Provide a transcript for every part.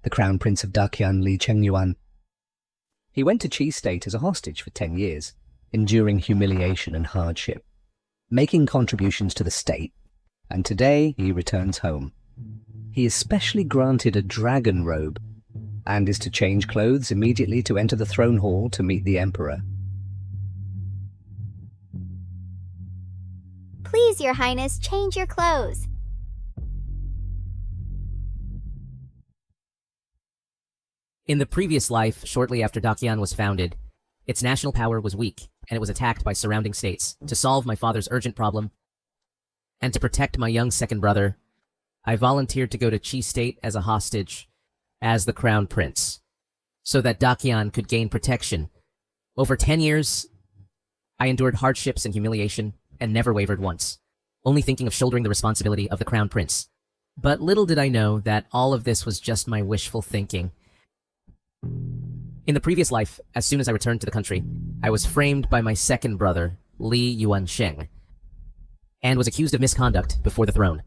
the Crown Prince of Daqian Li Chengyuan. He went to Qi State as a hostage for 10 years, enduring humiliation and hardship, making contributions to the state, and today he returns home. He is specially granted a dragon robe, and is to change clothes immediately to enter the throne hall to meet the Emperor. Please, Your Highness, change your clothes. In the previous life, shortly after Daqian was founded, its national power was weak, and it was attacked by surrounding states. To solve my father's urgent problem, and to protect my young second brother, I volunteered to go to Qi State as a hostage, as the Crown Prince, so that Daqian could gain protection. Over 10 years, I endured hardships and humiliation, and never wavered once, only thinking of shouldering the responsibility of the Crown Prince. But little did I know that all of this was just my wishful thinking. In the previous life, as soon as I returned to the country, I was framed by my second brother, Li Yuansheng, and was accused of misconduct before the throne.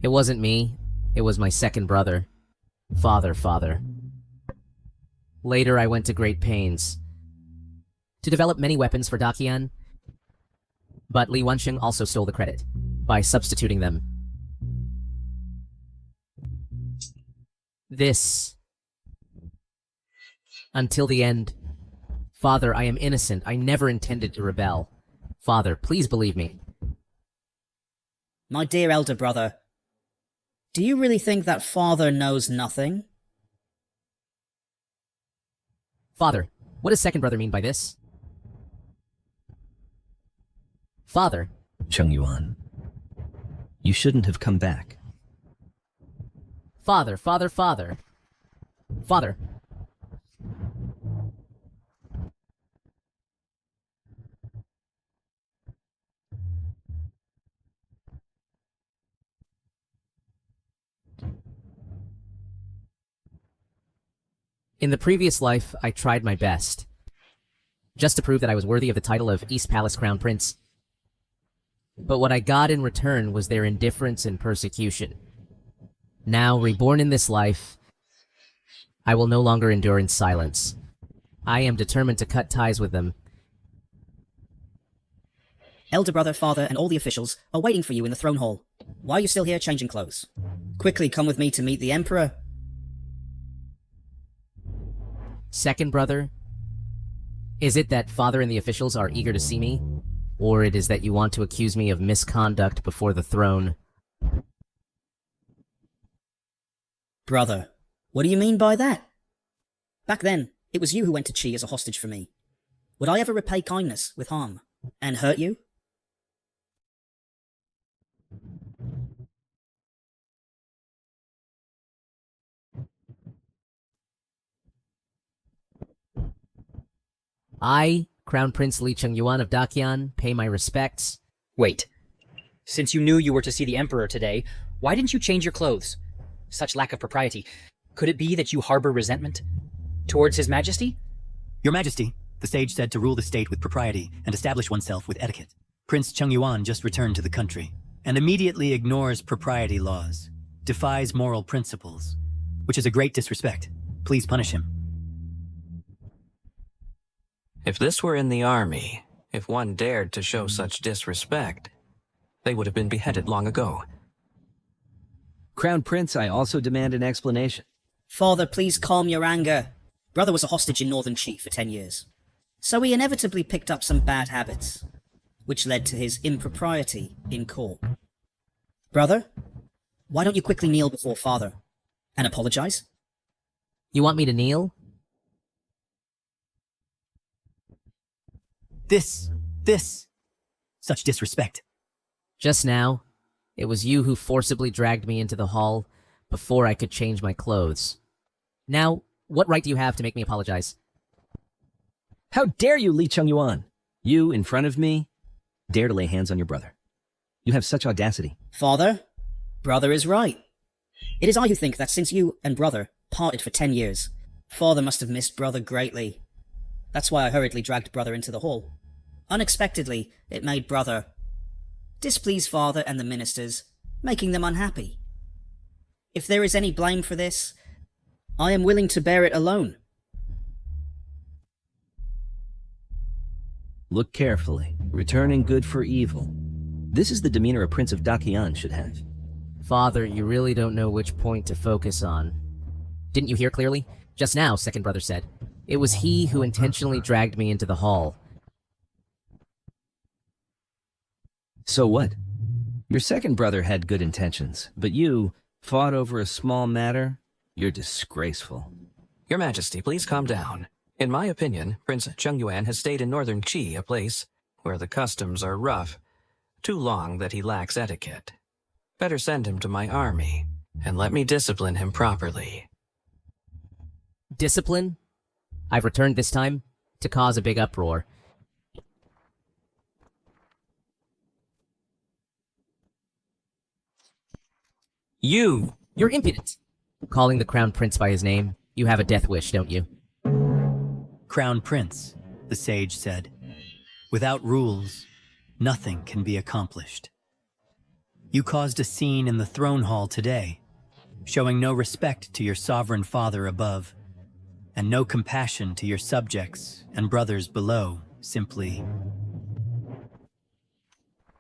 It wasn't me, it was my second brother. Father. Later, I went to great pains to develop many weapons for Daqian, but Li Yuansheng also stole the credit by substituting them. This until the end. Father, I am innocent. I never intended to rebel. Father, please believe me. My dear elder brother, do you really think that father knows nothing? Father, what does second brother mean by this? Father. Chengyuan, you shouldn't have come back. Father. In the previous life, I tried my best, just to prove that I was worthy of the title of East Palace Crown Prince. But what I got in return was their indifference and persecution. Now, reborn in this life, I will no longer endure in silence. I am determined to cut ties with them. Elder brother, father, and all the officials are waiting for you in the throne hall. Why are you still here changing clothes? Quickly come with me to meet the Emperor. Second brother, is it that father and the officials are eager to see me? Or it is that you want to accuse me of misconduct before the throne? Brother, what do you mean by that? Back then, it was you who went to Qi as a hostage for me. Would I ever repay kindness with harm and hurt you? I, Crown Prince Li Chengyuan of Daqian, pay my respects. Wait. Since you knew you were to see the Emperor today, why didn't you change your clothes? Such lack of propriety. Could it be that you harbor resentment towards His Majesty? Your Majesty, the sage said to rule the state with propriety and establish oneself with etiquette. Prince Chengyuan just returned to the country and immediately ignores propriety laws, defies moral principles, which is a great disrespect. Please punish him. If this were in the army, if one dared to show such disrespect, they would have been beheaded long ago. Crown Prince, I also demand an explanation. Father, please calm your anger. Brother was a hostage in Northern Qi for 10 years. So he inevitably picked up some bad habits, which led to his impropriety in court. Brother, why don't you quickly kneel before father and apologize? You want me to kneel? Such disrespect. Just now, it was you who forcibly dragged me into the hall before I could change my clothes. Now, what right do you have to make me apologize? How dare you, Li Chengyuan? You, in front of me, dare to lay hands on your brother. You have such audacity. Father, brother is right. It is I who think that since you and brother parted for 10 years, father must have missed brother greatly. That's why I hurriedly dragged brother into the hall. Unexpectedly, it made brother displease father and the ministers, making them unhappy. If there is any blame for this, I am willing to bear it alone. Look carefully. Returning good for evil. This is the demeanor a Prince of Dakian should have. Father, you really don't know which point to focus on. Didn't you hear clearly? Just now, second brother said. It was he who intentionally dragged me into the hall. So what? Your second brother had good intentions, but you fought over a small matter? You're disgraceful. Your Majesty, please calm down. In my opinion, Prince Chungyuan has stayed in northern Qi, a place where the customs are rough, too long that he lacks etiquette. Better send him to my army, and let me discipline him properly. Discipline? I've returned this time to cause a big uproar. You're impudent. Calling the Crown Prince by his name, you have a death wish, don't you? Crown Prince, the sage said. Without rules, nothing can be accomplished. You caused a scene in the throne hall today, showing no respect to your sovereign father above, and no compassion to your subjects and brothers below, simply...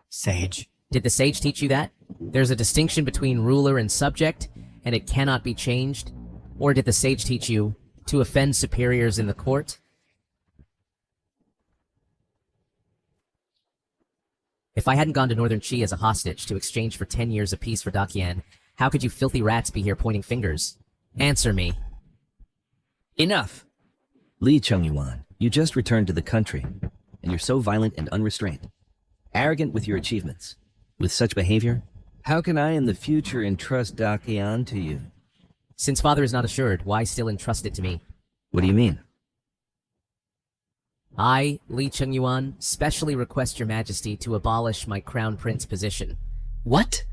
Sage. Did the sage teach you that? There's a distinction between ruler and subject, and it cannot be changed? Or did the sage teach you to offend superiors in the court? If I hadn't gone to Northern Qi as a hostage to exchange for 10 years of peace for Dakian, how could you filthy rats be here pointing fingers? Answer me. Enough! Li Chungyuan, you just returned to the country, and you're so violent and unrestrained. Arrogant with your achievements. With such behavior, how can I in the future entrust Dakian to you? Since father is not assured, why still entrust it to me? What do you mean? I, Li Chengyuan, specially request your majesty to abolish my crown prince position. What?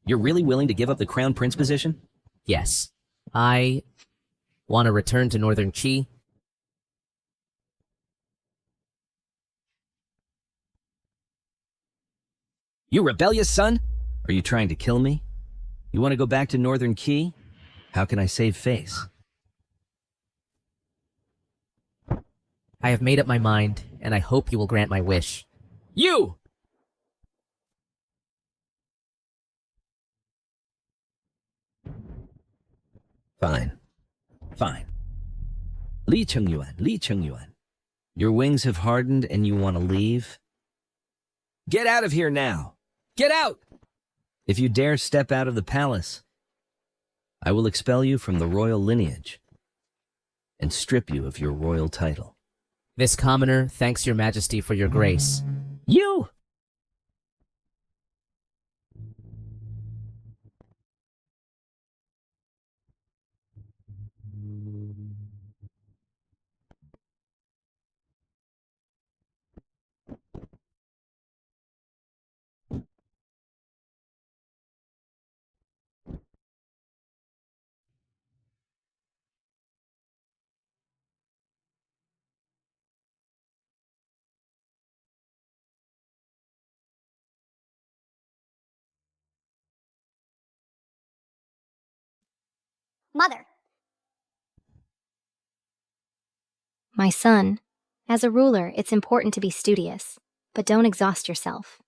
You're really willing to give up the crown prince position? Yes. I want to return to Northern Qi. You rebellious son? Are you trying to kill me? You want to go back to Northern Qi? How can I save face? I have made up my mind, and I hope you will grant my wish. You! Fine. Fine. Li Chengyuan. Your wings have hardened and you want to leave? Get out of here now! Get out! If you dare step out of the palace, I will expel you from the royal lineage and strip you of your royal title. This commoner thanks your majesty for your grace. You! Mother. My son, as a ruler, it's important to be studious, but don't exhaust yourself.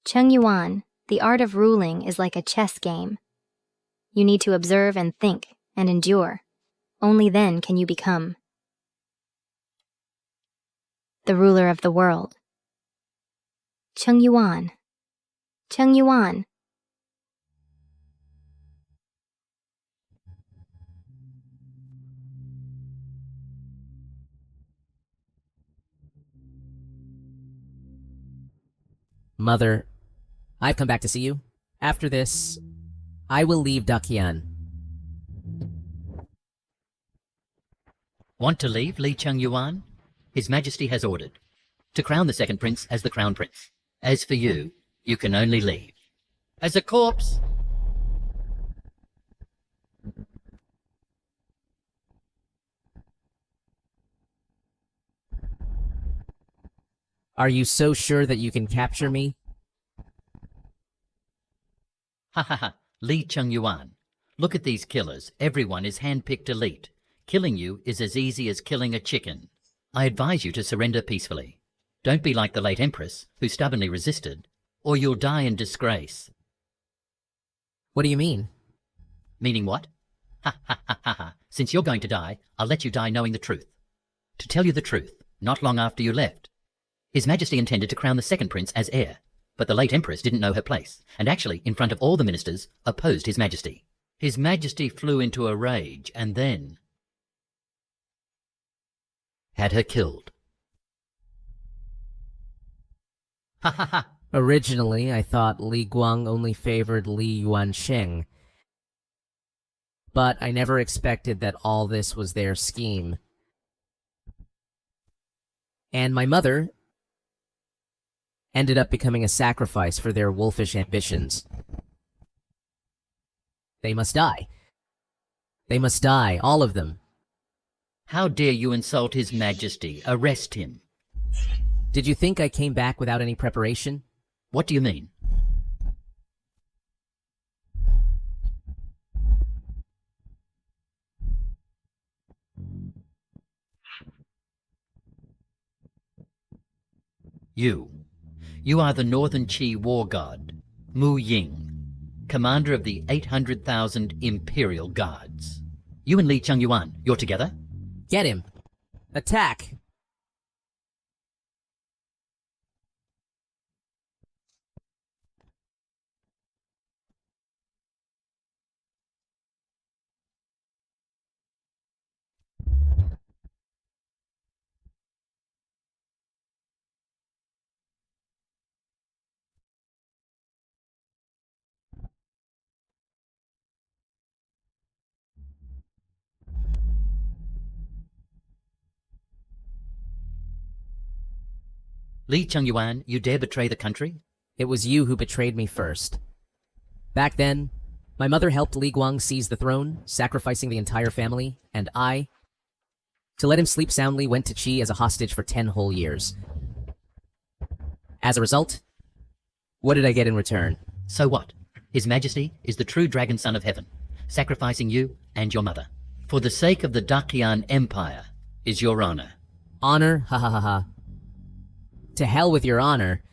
Cheng Yuan, the art of ruling is like a chess game. You need to observe and think and endure. Only then can you become the ruler of the world. Cheng Yuan. Cheng Yuan. Mother, I've come back to see you. After this, I will leave Dakian. Want to leave, Li Chengyuan? His Majesty has ordered to crown the second prince as the crown prince. As for you, you can only leave. As a corpse. Are you so sure that you can capture me? Ha ha ha. Li Chengyuan. Look at these killers. Everyone is handpicked elite. Killing you is as easy as killing a chicken. I advise you to surrender peacefully. Don't be like the late Empress, who stubbornly resisted, or you'll die in disgrace. What do you mean? Meaning what? Ha ha ha ha ha. Since you're going to die, I'll let you die knowing the truth. To tell you the truth, not long after you left, His Majesty intended to crown the second prince as heir, but the late Empress didn't know her place, and actually, in front of all the ministers, opposed His Majesty. His Majesty flew into a rage, and then had her killed. Ha ha ha! Originally, I thought Li Guang only favored Li Yuansheng. But I never expected that all this was their scheme. And my mother ended up becoming a sacrifice for their wolfish ambitions. They must die. They must die, all of them. How dare you insult His Majesty? Arrest him. Did you think I came back without any preparation? What do you mean? You are the Northern Qi war god, Mu Ying, commander of the 800,000 Imperial Guards. You and Li Chengyuan, you're together? Get him! Attack! Li Chengyuan, you dare betray the country? It was you who betrayed me first. Back then, my mother helped Li Guang seize the throne, sacrificing the entire family, and I, to let him sleep soundly, went to Qi as a hostage for 10 whole years. As a result, what did I get in return? So what? His Majesty is the true dragon son of heaven, sacrificing you and your mother. For the sake of the Dakian Empire is your honor. Honor? Ha ha ha ha. To hell with your honor.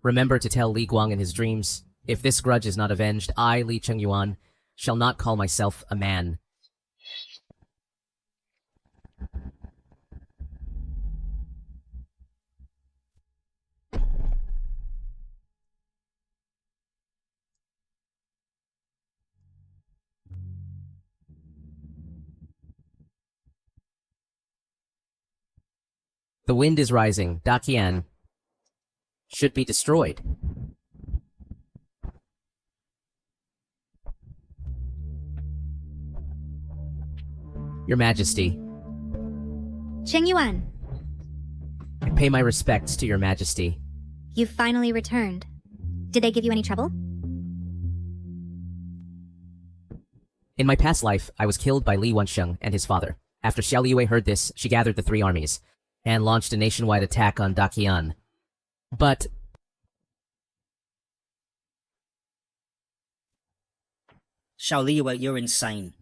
Remember to tell Li Guang in his dreams, if this grudge is not avenged, I, Li Chengyuan, shall not call myself a man. The wind is rising. Dakian should be destroyed. Your Majesty, Chengyuan, I pay my respects to Your Majesty. you've finally returned. Did they give you any trouble? In my past life, I was killed by Li Wansheng and his father. After Xiao Liyue heard this, she gathered the 3 armies and launched a nationwide attack on Dakian. But Xiao Liyue, you're insane.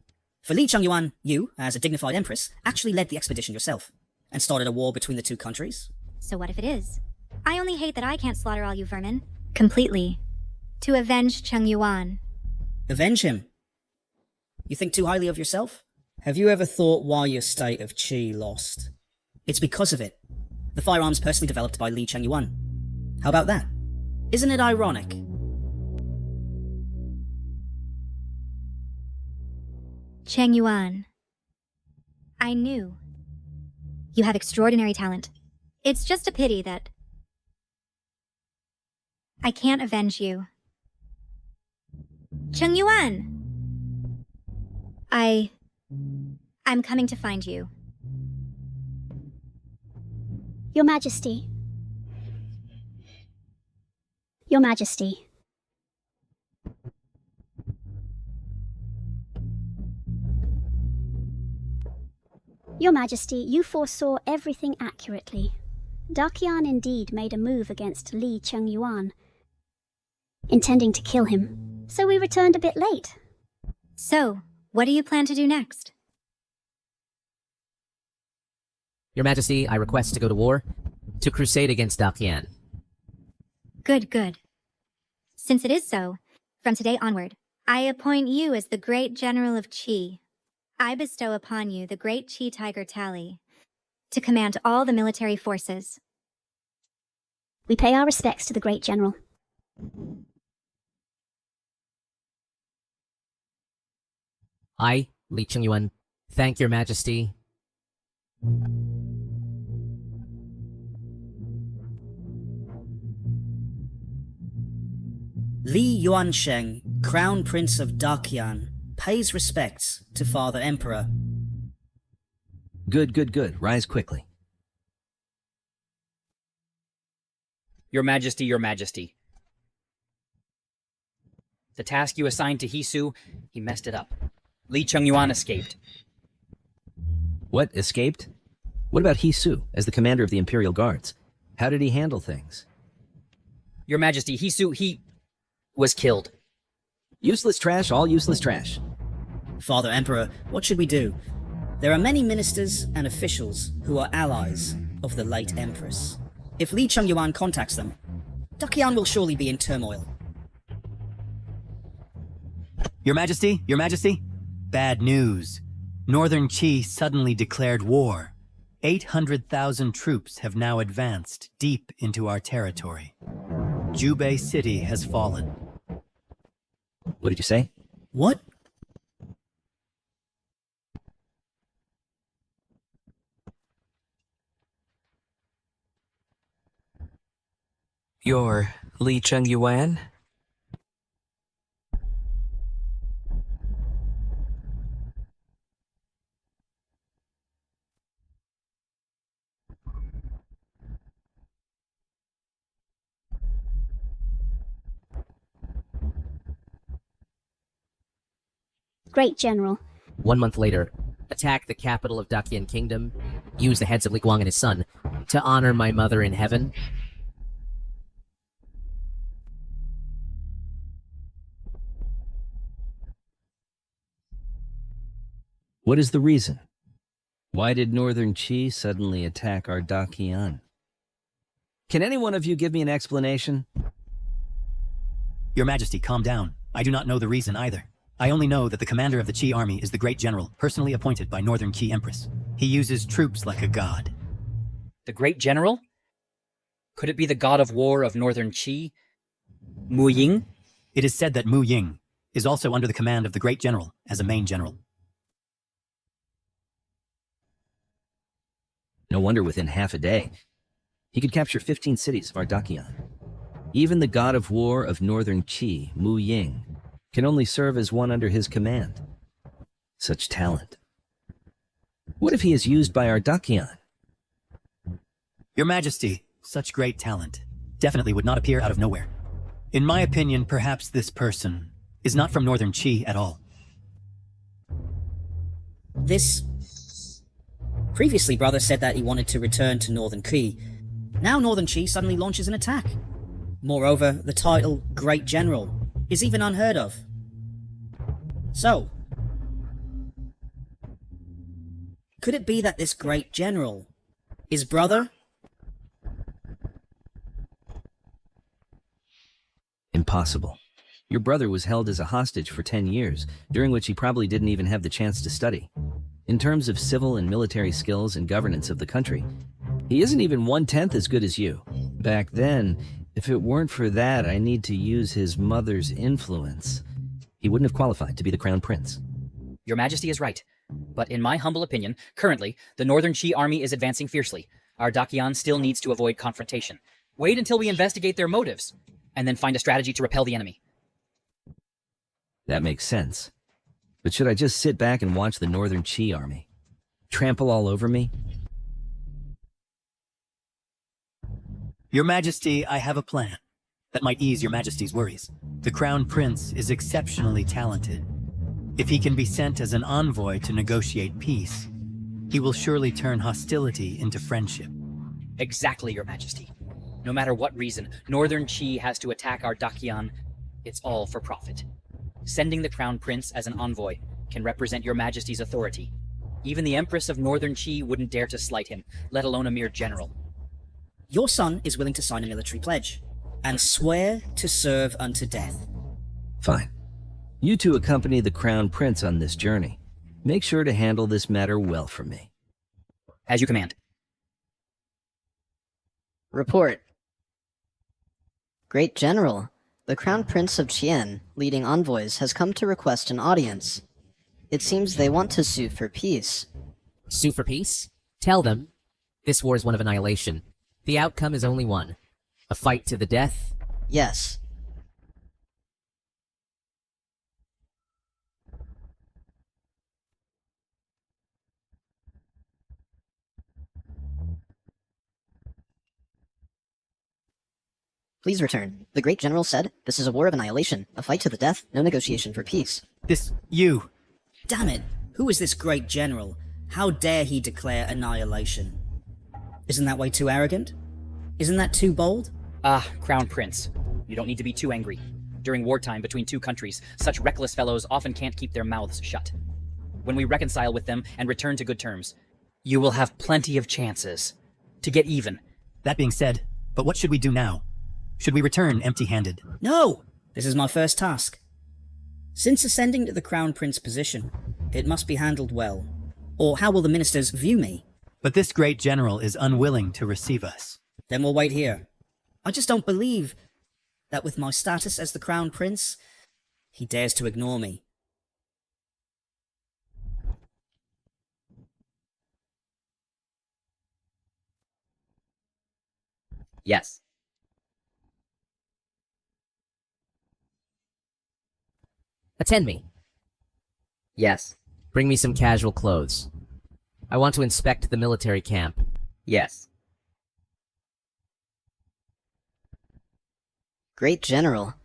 For Li Chengyuan, you, as a dignified empress, actually led the expedition yourself, and started a war between the 2 countries. So what if it is? I only hate that I can't slaughter all you vermin. Completely. To avenge Chengyuan. Avenge him? You think too highly of yourself? Have you ever thought why your state of Qi lost? It's because of it. The firearms personally developed by Li Chengyuan. How about that? Isn't it ironic? Chengyuan. I knew. You have extraordinary talent. It's just a pity that I can't avenge you. Chengyuan! I'm coming to find you. Your Majesty. Your Majesty. Your Majesty, you foresaw everything accurately. Dakian indeed made a move against Li Chengyuan, intending to kill him, so we returned a bit late. So, what do you plan to do next? Your Majesty, I request to go to war, to crusade against Dakian. Good, good. Since it is so, from today onward, I appoint you as the Great General of Qi. I bestow upon you the Great Qi Tiger Tally, to command all the military forces. We pay our respects to the Great General. I, Li Chengyuan, thank your Majesty. Li Yuansheng, Crown Prince of Dakian, pays respects to Father Emperor. Good, good, good. Rise quickly. Your Majesty, Your Majesty. The task you assigned to Hisu, he messed it up. Li Chengyuan escaped. What, escaped? What about Hisu, as the commander of the Imperial Guards? How did he handle things? Your Majesty, Hisu, he was killed. Useless trash, all useless trash. Father Emperor, what should we do? There are many ministers and officials who are allies of the late Empress. If Li Chengyuan contacts them, Dakian will surely be in turmoil. Your Majesty, Your Majesty, bad news. Northern Qi suddenly declared war. 800,000 troops have now advanced deep into our territory. Jubei City has fallen. What did you say? What? You're Li Chengyuan? Great General. 1 month later, attack the capital of Dakian Kingdom, use the heads of Li Guang and his son to honor my mother in heaven. What is the reason? Why did Northern Qi suddenly attack our Dakian? Can any one of you give me an explanation? Your Majesty, calm down. I do not know the reason either. I only know that the commander of the Qi army is the Great General, personally appointed by Northern Qi Empress. He uses troops like a god. The Great General? Could it be the god of war of Northern Qi? Mu Ying? It is said that Mu Ying is also under the command of the Great General as a main general. No wonder within half a day, he could capture 15 cities of our Dakian. Even the god of war of Northern Qi, Mu Ying, can only serve as one under his command. Such talent. What if he is used by our Dakian? Your Majesty, such great talent definitely would not appear out of nowhere. In my opinion, perhaps this person is not from Northern Qi at all. Previously, brother said that he wanted to return to Northern Qi. Now Northern Qi suddenly launches an attack. Moreover, the title Great General is even unheard of. So, could it be that this Great General is brother? Impossible. Your brother was held as a hostage for 10 years, during which he probably didn't even have the chance to study. In terms of civil and military skills and governance of the country, he isn't even 1/10 as good as you. Back then, if it weren't for that, I need to use his mother's influence. He wouldn't have qualified to be the crown prince. Your Majesty is right. But in my humble opinion, currently, the Northern Qi army is advancing fiercely. Our Dakian still needs to avoid confrontation. Wait until we investigate their motives, and then find a strategy to repel the enemy. That makes sense. But should I just sit back and watch the Northern Qi army trample all over me? Your Majesty, I have a plan that might ease Your Majesty's worries. The Crown Prince is exceptionally talented. If he can be sent as an envoy to negotiate peace, he will surely turn hostility into friendship. Exactly, Your Majesty. No matter what reason, Northern Qi has to attack our Dakian, it's all for profit. Sending the Crown Prince as an envoy can represent Your Majesty's authority. Even the Empress of Northern Qi wouldn't dare to slight him, let alone a mere general. Your son is willing to sign a military pledge and swear to serve unto death. Fine. You two accompany the Crown Prince on this journey. Make sure to handle this matter well for me. As you command. Report. Great General, the Crown Prince of Qian, leading envoys, has come to request an audience. It seems they want to sue for peace. Sue for peace? Tell them. This war is one of annihilation. The outcome is only one. A fight to the death? Yes. Please return. The Great General said, this is a war of annihilation, a fight to the death, no negotiation for peace. You! Damn it! Who is this great general? How dare he declare annihilation? Isn't that way too arrogant? Isn't that too bold? Crown Prince. You don't need to be too angry. During wartime between two countries, such reckless fellows often can't keep their mouths shut. When we reconcile with them and return to good terms, you will have plenty of chances to get even. That being said, but what should we do now? Should we return empty-handed? No! This is my first task. Since ascending to the Crown Prince position, it must be handled well. Or how will the ministers view me? But this great general is unwilling to receive us. Then we'll wait here. I just don't believe that with my status as the Crown Prince, he dares to ignore me. Yes. Attend me. Yes. Bring me some casual clothes. I want to inspect the military camp. Yes. Great General.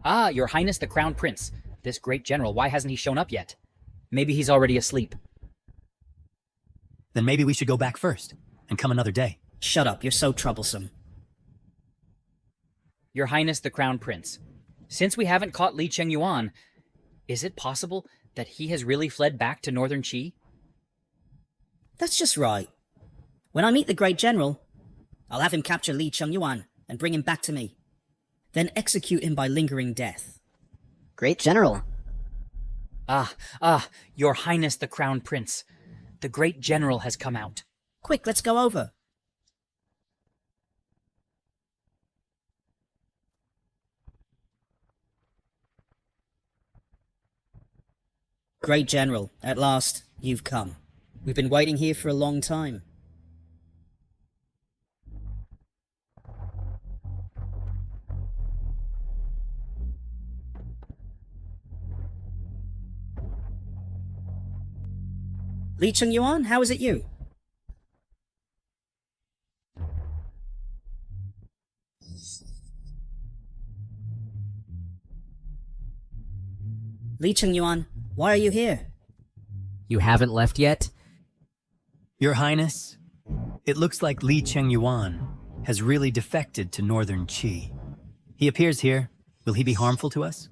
Your Highness the Crown Prince. This great general, why hasn't he shown up yet? Maybe he's already asleep. Then maybe we should go back first, and come another day. Shut up, you're so troublesome. Your Highness the Crown Prince. Since we haven't caught Li Chengyuan, is it possible that he has really fled back to Northern Qi? That's just right. When I meet the great general, I'll have him capture Li Chengyuan and bring him back to me. Then execute him by lingering death. Great General. Your Highness the Crown Prince. The great general has come out. Quick, let's go over. Great General, at last, you've come. We've been waiting here for a long time. Li Chengyuan, how is it you? Li Chengyuan, why are you here? You haven't left yet? Your Highness, it looks like Li Chengyuan has really defected to Northern Qi. He appears here. Will he be harmful to us?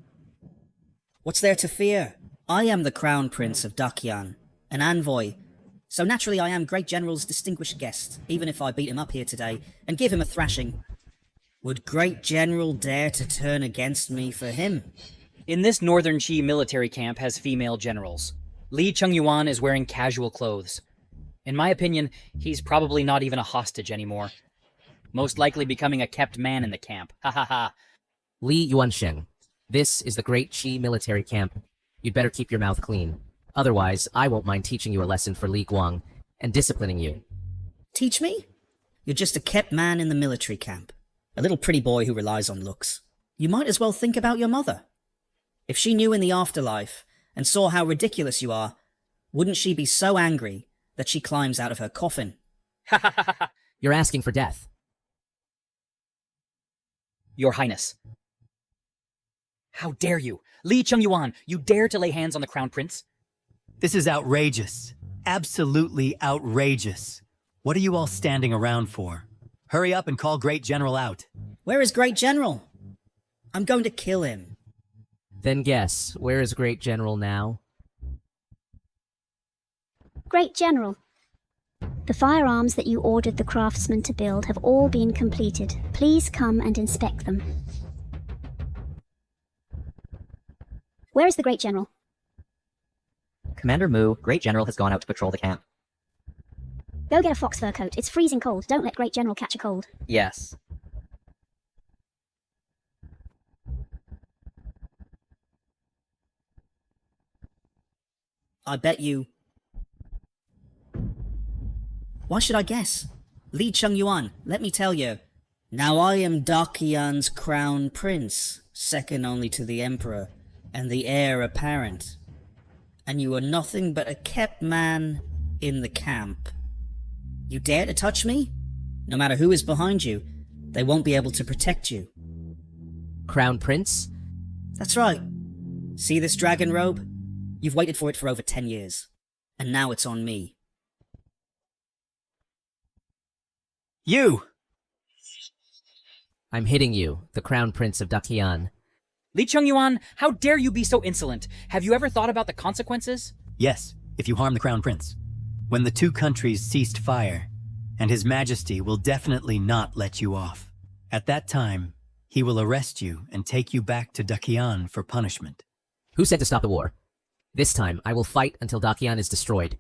What's there to fear? I am the Crown Prince of Dakian, an envoy. So naturally I am Great General's distinguished guest, even if I beat him up here today and give him a thrashing. Would Great General dare to turn against me for him? In this Northern Qi military camp has female generals. Li Chengyuan is wearing casual clothes. In my opinion, he's probably not even a hostage anymore. Most likely becoming a kept man in the camp. Ha ha ha. Li Yuansheng, this is the Great Qi military camp. You'd better keep your mouth clean. Otherwise, I won't mind teaching you a lesson for Li Guang and disciplining you. Teach me? You're just a kept man in the military camp. A little pretty boy who relies on looks. You might as well think about your mother. If she knew in the afterlife and saw how ridiculous you are, wouldn't she be so angry that she climbs out of her coffin? Ha ha ha ha. You're asking for death. Your Highness. How dare you? Li Chengyuan, you dare to lay hands on the Crown Prince? This is outrageous. Absolutely outrageous. What are you all standing around for? Hurry up and call Great General out. Where is Great General? I'm going to kill him. Then guess, where is Great General now? Great General. The firearms that you ordered the craftsmen to build have all been completed. Please come and inspect them. Where is the Great General? Commander Mu, Great General has gone out to patrol the camp. Go get a fox fur coat. It's freezing cold. Don't let Great General catch a cold. Yes. I bet you... Why should I guess? Li Chengyuan, let me tell you. Now I am Dakian's crown prince, second only to the emperor, and the heir apparent. And you are nothing but a kept man in the camp. You dare to touch me? No matter who is behind you, they won't be able to protect you. Crown Prince? That's right. See this dragon robe? You've waited for it for over 10 years. And now it's on me. You! I'm hitting you, the Crown Prince of Dakian. Li Chengyuan, how dare you be so insolent? Have you ever thought about the consequences? Yes, if you harm the Crown Prince. When the two countries ceased fire, and His Majesty will definitely not let you off. At that time, he will arrest you and take you back to Dakian for punishment. Who said to stop the war? This time, I will fight until Dakian is destroyed.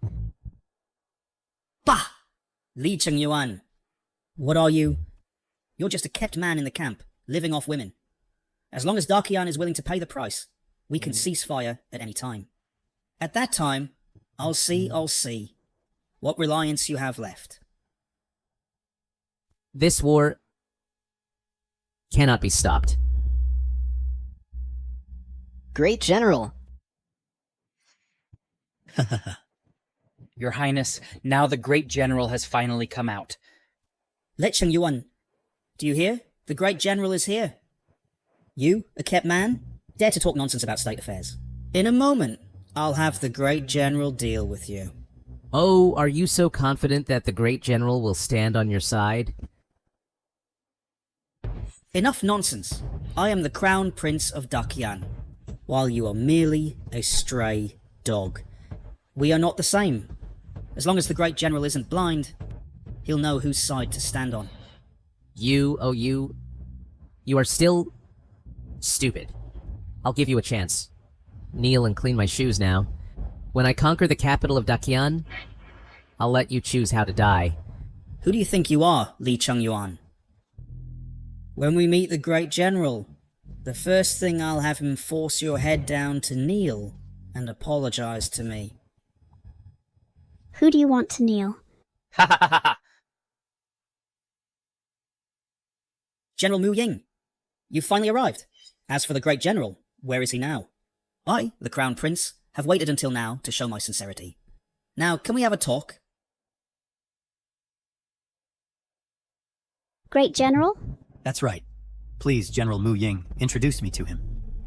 Bah! Li Chengyuan. What are you? You're just a kept man in the camp, living off women. As long as Dakian is willing to pay the price, we can cease fire at any time. At that time, I'll see what reliance you have left. This war cannot be stopped. Great General. Your Highness, now the Great General has finally come out. Let Chengyuan, do you hear? The Great General is here. You, a kept man, dare to talk nonsense about state affairs. In a moment, I'll have the Great General deal with you. Oh, are you so confident that the Great General will stand on your side? Enough nonsense. I am the Crown Prince of Dakian, while you are merely a stray dog. We are not the same. As long as the Great General isn't blind, he'll know whose side to stand on. You are still stupid. I'll give you a chance. Kneel and clean my shoes now. When I conquer the capital of Dakian, I'll let you choose how to die. Who do you think you are, Li Chengyuan? When we meet the Great General, the first thing I'll have him force your head down to kneel and apologize to me. Who do you want to kneel? Ha ha ha ha! General Mu Ying, you've finally arrived. As for the Great General, where is he now? I, the Crown Prince, have waited until now to show my sincerity. Now, can we have a talk? Great General? That's right. Please, General Mu Ying, introduce me to him.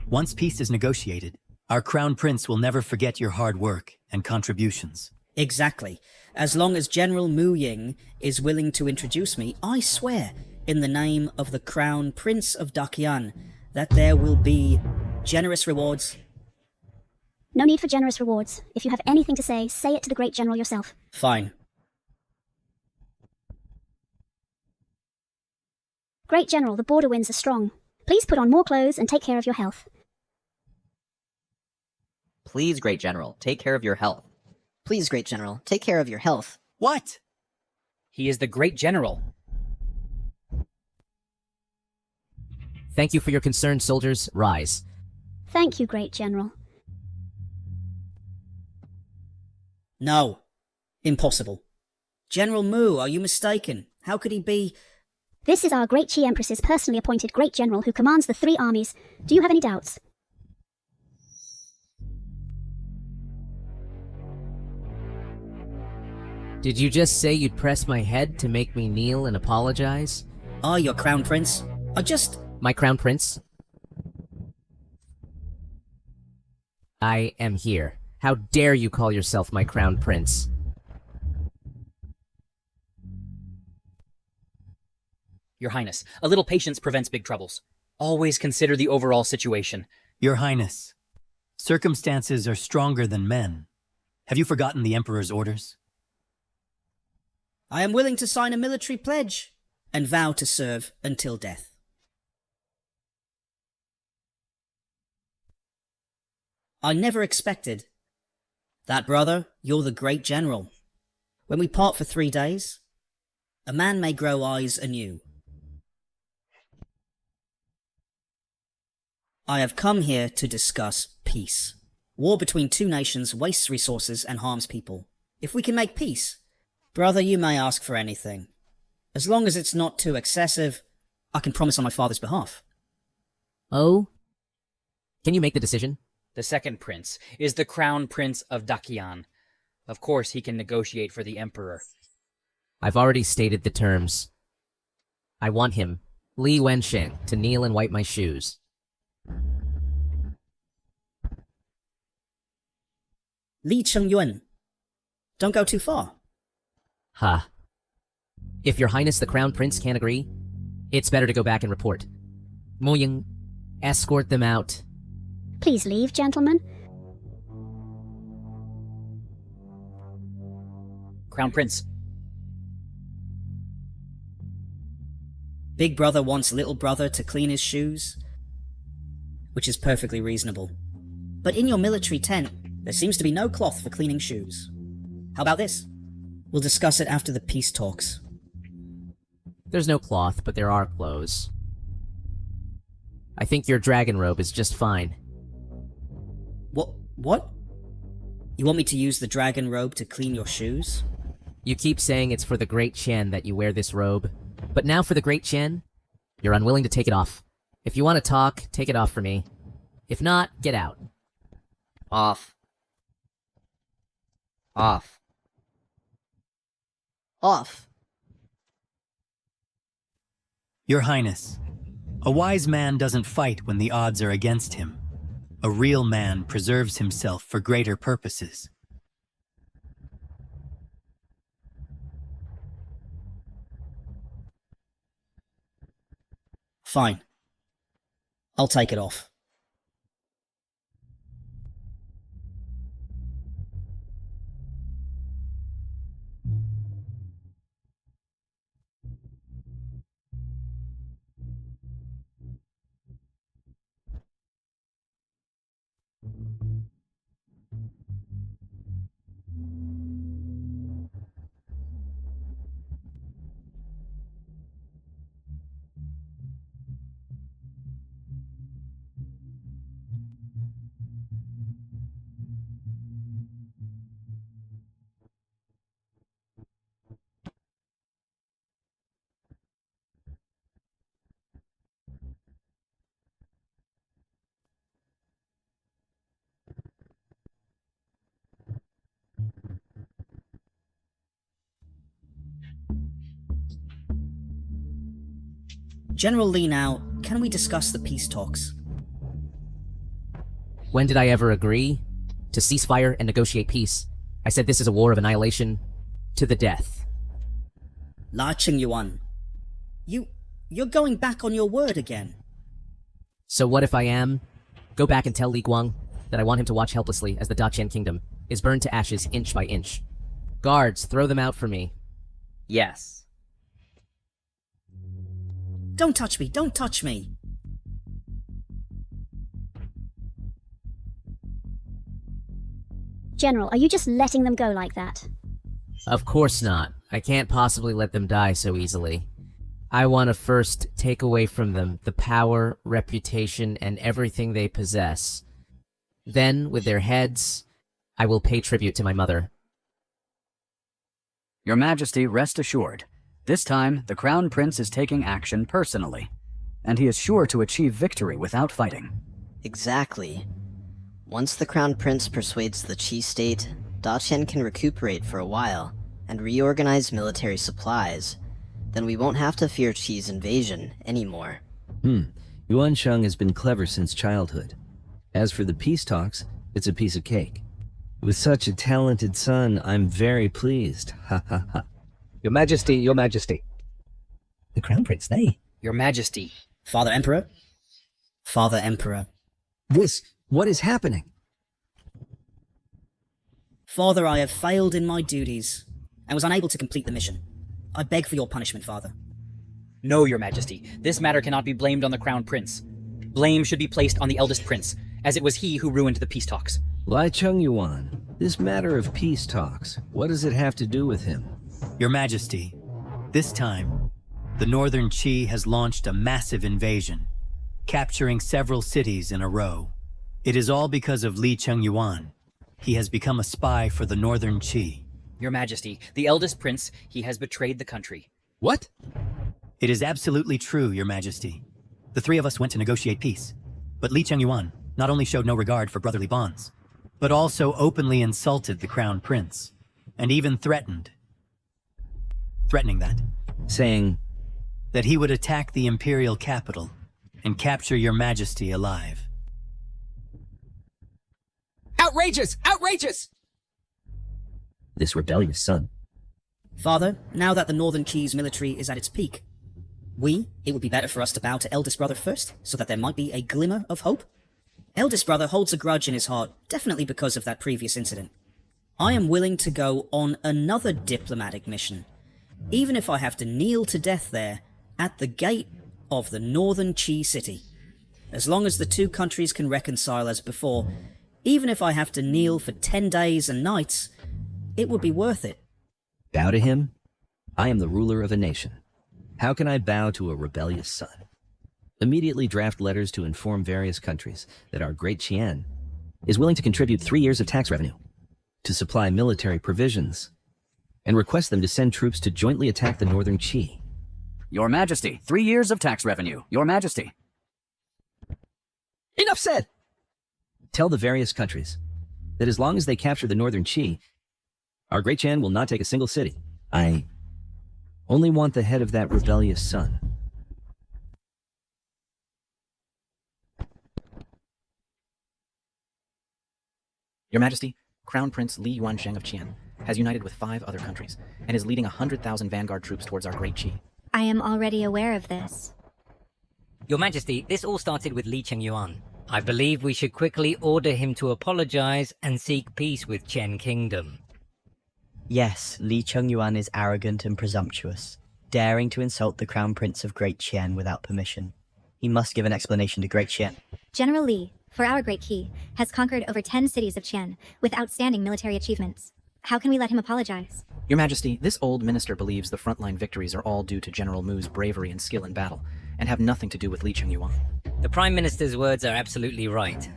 Once peace is negotiated, our Crown Prince will never forget your hard work and contributions. Exactly. As long as General Mu Ying is willing to introduce me, I swear, in the name of the Crown Prince of Dakian, that there will be generous rewards. No need for generous rewards. If you have anything to say it to the Great General yourself. Fine. Great General, the border winds are strong. Please put on more clothes and take care of your health. Please, Great General, take care of your health. Please, Great General, take care of your health. What? He is the Great General. Thank you for your concern, soldiers. Rise. Thank you, Great General. No. Impossible. General Mu, are you mistaken? How could he be... This is our Great Qi Empress's personally appointed Great General who commands the 3 armies. Do you have any doubts? Did you just say you'd press my head to make me kneel and apologize? I, your Crown Prince, I just... My Crown Prince? I am here. How dare you call yourself my crown prince? Your Highness, a little patience prevents big troubles. Always consider the overall situation. Your Highness, circumstances are stronger than men. Have you forgotten the Emperor's orders? I am willing to sign a military pledge and vow to serve until death. I never expected that, brother. You're the great general. When we part for 3 days, a man may grow eyes anew. I have come here to discuss peace. War between two nations wastes resources and harms people. If we can make peace, brother, you may ask for anything. As long as it's not too excessive, I can promise on my father's behalf. Oh? Can you make the decision? The second prince is the crown prince of Dakian. Of course he can negotiate for the emperor. I've already stated the terms. I want him, Li Wensheng, to kneel and wipe my shoes. Li Chengyuan, don't go too far. Ha. If your highness the crown prince can't agree, it's better to go back and report. Mo Ying, escort them out. Please leave, gentlemen. Crown prince. Big brother wants little brother to clean his shoes, which is perfectly reasonable. But in your military tent, there seems to be no cloth for cleaning shoes. How about this? We'll discuss it after the peace talks. There's no cloth, but there are clothes. I think your dragon robe is just fine. What? You want me to use the dragon robe to clean your shoes? You keep saying it's for the Great Chen that you wear this robe, but now for the Great Chen, you're unwilling to take it off. If you want to talk, take it off for me. If not, get out. Off. Off. Off. Your Highness, a wise man doesn't fight when the odds are against him. A real man preserves himself for greater purposes. Fine. I'll take it off. General Li now, can we discuss the peace talks? When did I ever agree to ceasefire and negotiate peace? I said this is a war of annihilation to the death. La Qingyuan, you're going back on your word again. So what if I am? Go back and tell Li Guang that I want him to watch helplessly as the Daqian kingdom is burned to ashes inch by inch. Guards, throw them out for me. Yes. Don't touch me, don't touch me. General, are you just letting them go like that? Of course not. I can't possibly let them die so easily. I want to first take away from them the power, reputation, and everything they possess. Then, with their heads, I will pay tribute to my mother. Your Majesty, rest assured. This time, the Crown Prince is taking action personally, and he is sure to achieve victory without fighting. Exactly. Once the Crown Prince persuades the Qi state, Daqian can recuperate for a while and reorganize military supplies. Then we won't have to fear Qi's invasion anymore. Yuan Sheng has been clever since childhood. As for the peace talks, It's a piece of cake. With such a talented son, I'm very pleased. Ha ha ha. Your Majesty, Your Majesty. The Crown Prince, they. Your Majesty. Father Emperor? Father Emperor. What is happening? Father, I have failed in my duties, and was unable to complete the mission. I beg for your punishment, Father. No, Your Majesty. This matter cannot be blamed on the Crown Prince. Blame should be placed on the eldest prince, as it was he who ruined the peace talks. Li Chengyuan, this matter of peace talks, what does it have to do with him? Your Majesty, this time, the Northern Qi has launched a massive invasion, capturing several cities in a row. It is all because of Li Chengyuan. He has become a spy for the Northern Qi. Your Majesty, the eldest prince, he has betrayed the country. What? It is absolutely true, Your Majesty. The three of us went to negotiate peace, but Li Chengyuan not only showed no regard for brotherly bonds, but also openly insulted the Crown Prince, and even threatening that. Saying that he would attack the Imperial capital and capture Your Majesty alive. outrageous! Outrageous! This rebellious son. Father, now that the Northern Qi's military is at its peak, it would be better for us to bow to eldest brother first, so that there might be a glimmer of hope. Eldest brother holds a grudge in his heart, definitely because of that previous incident. I am willing to go on another diplomatic mission, even if I have to kneel to death there, at the gate of the Northern Qi city. As long as the two countries can reconcile as before, even if I have to kneel for 10 days and nights, it would be worth it. Bow to him? I am the ruler of a nation. How can I bow to a rebellious son? Immediately draft letters to inform various countries that our great Qian is willing to contribute 3 years of tax revenue to supply military provisions, and request them to send troops to jointly attack the Northern Qi. Your Majesty, 3 years of tax revenue. Your Majesty. Enough said! Tell the various countries that as long as they capture the Northern Qi, our great Qian will not take a single city. I only want the head of that rebellious son. Your Majesty, Crown Prince Li Yuansheng of Qian has united with 5 other countries and is leading 100,000 vanguard troops towards our great Qi. I am already aware of this. Your Majesty, this all started with Li Chengyuan. I believe we should quickly order him to apologize and seek peace with Chen Kingdom. Yes, Li Chengyuan is arrogant and presumptuous, daring to insult the Crown Prince of Great Qian without permission. He must give an explanation to Great Qian. General Li, for our Great Qi, has conquered over 10 cities of Qian with outstanding military achievements. How can we let him apologize? Your Majesty, this old minister believes the frontline victories are all due to General Mu's bravery and skill in battle, and have nothing to do with Li Chengyuan. The Prime Minister's words are absolutely right.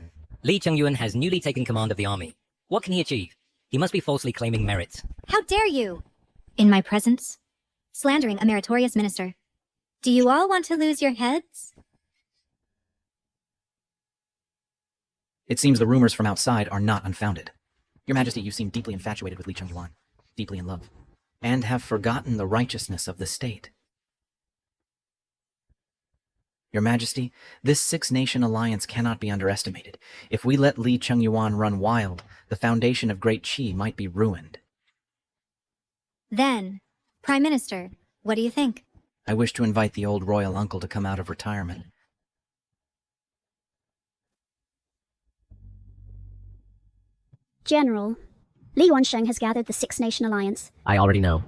Li Chengyuan has newly taken command of the army. What can he achieve? He must be falsely claiming merit. How dare you! In my presence? Slandering a meritorious minister. Do you all want to lose your heads? It seems the rumors from outside are not unfounded. Your Majesty, you seem deeply infatuated with Li Chengyuan, deeply in love, and have forgotten the righteousness of the state. Your Majesty, this 6-nation alliance cannot be underestimated. If we let Li Chengyuan run wild, the foundation of Great Qi might be ruined. Then, Prime Minister, what do you think? I wish to invite the old royal uncle to come out of retirement. General, Li Yuansheng has gathered the 6-nation alliance. I already know.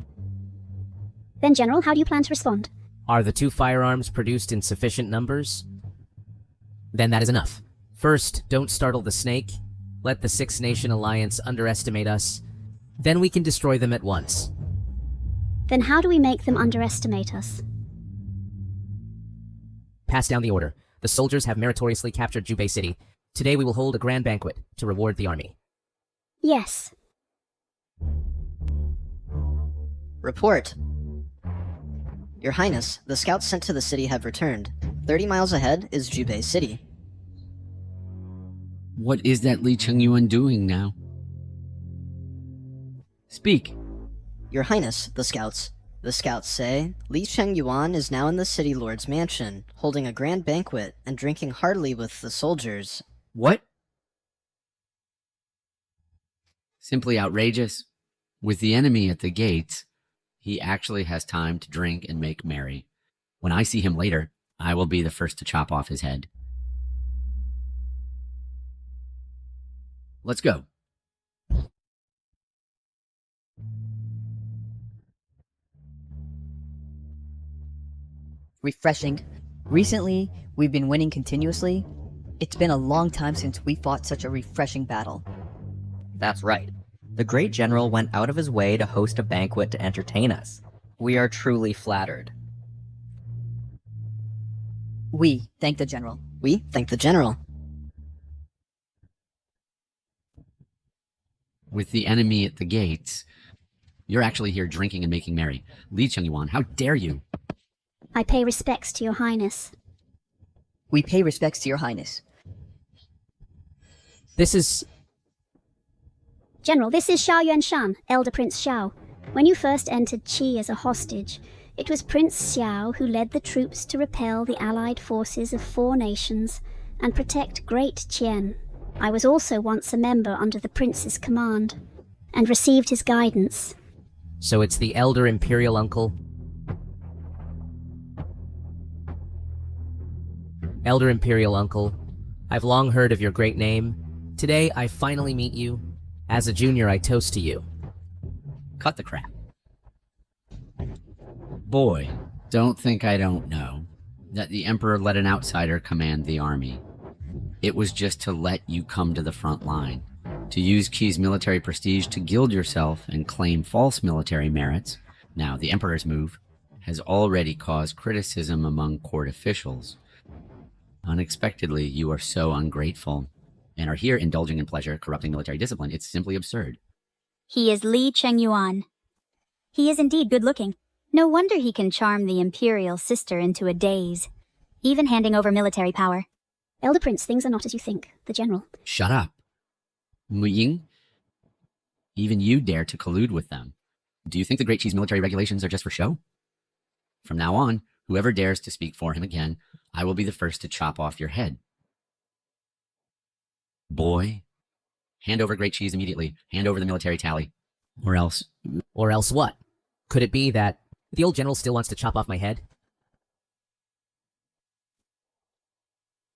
Then, General, how do you plan to respond? Are the 2 firearms produced in sufficient numbers? Then that is enough. First, don't startle the snake. Let the 6-nation alliance underestimate us. Then we can destroy them at once. Then how do we make them underestimate us? Pass down the order. The soldiers have meritoriously captured Jubei City. Today we will hold a grand banquet to reward the army. Yes. Report. Your Highness, the scouts sent to the city have returned. 30 miles ahead is Jubei City. What is that Li Chengyuan doing now? Speak. Your Highness, the scouts say Li Chengyuan is now in the city lord's mansion, holding a grand banquet and drinking heartily with the soldiers. What? Simply outrageous. With the enemy at the gates, he actually has time to drink and make merry. When I see him later, I will be the first to chop off his head. Let's go. Refreshing. Recently, we've been winning continuously. It's been a long time since we fought such a refreshing battle. That's right. The great general went out of his way to host a banquet to entertain us. We are truly flattered. We thank the general. We thank the general. With the enemy at the gates, you're actually here drinking and making merry. Li Chengyuan, how dare you? I pay respects to your highness. We pay respects to your highness. This is... General, this is Xiao Yuanshan, Elder Prince Xiao. When you first entered Qi as a hostage, it was Prince Xiao who led the troops to repel the allied forces of 4 nations and protect Great Qian. I was also once a member under the prince's command, and received his guidance. So it's the Elder Imperial Uncle? Elder Imperial Uncle, I've long heard of your great name. Today, I finally meet you. As a junior, I toast to you. Cut the crap. Boy, don't think I don't know that the Emperor let an outsider command the army. It was just to let you come to the front line, to use Qi's military prestige to gild yourself and claim false military merits. Now, the Emperor's move has already caused criticism among court officials. Unexpectedly, you are so ungrateful and are here indulging in pleasure, corrupting military discipline. It's simply absurd. He is Li Chengyuan. He is indeed good-looking. No wonder he can charm the imperial sister into a daze, even handing over military power. Elder Prince, things are not as you think, the general. Shut up. Mu Ying, even you dare to collude with them. Do you think the Great Qi's military regulations are just for show? From now on, whoever dares to speak for him again, I will be the first to chop off your head. Boy, hand over Great Qi's immediately. Hand over the military tally. Or else... Or else what? Could it be that the old general still wants to chop off my head?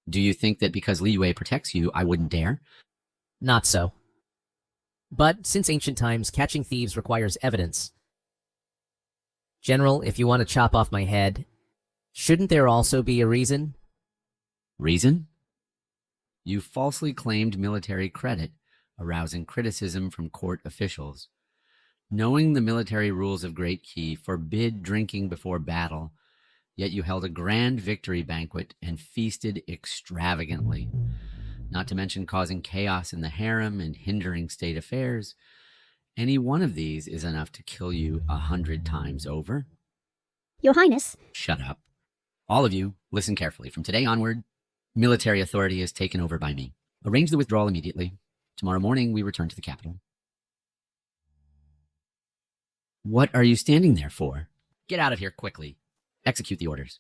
Do you think that because Li Yue protects you, I wouldn't dare? Not so. But since ancient times, catching thieves requires evidence. General, if you want to chop off my head, shouldn't there also be a reason? Reason? You falsely claimed military credit, arousing criticism from court officials. Knowing the military rules of Great Qi forbid drinking before battle, yet you held a grand victory banquet and feasted extravagantly, not to mention causing chaos in the harem and hindering state affairs. Any one of these is enough to kill you 100 times over. Your Highness. Shut up. All of you, listen carefully. From today onward, military authority is taken over by me. Arrange the withdrawal immediately. Tomorrow morning, we return to the capital. What are you standing there for? Get out of here quickly. Execute the orders.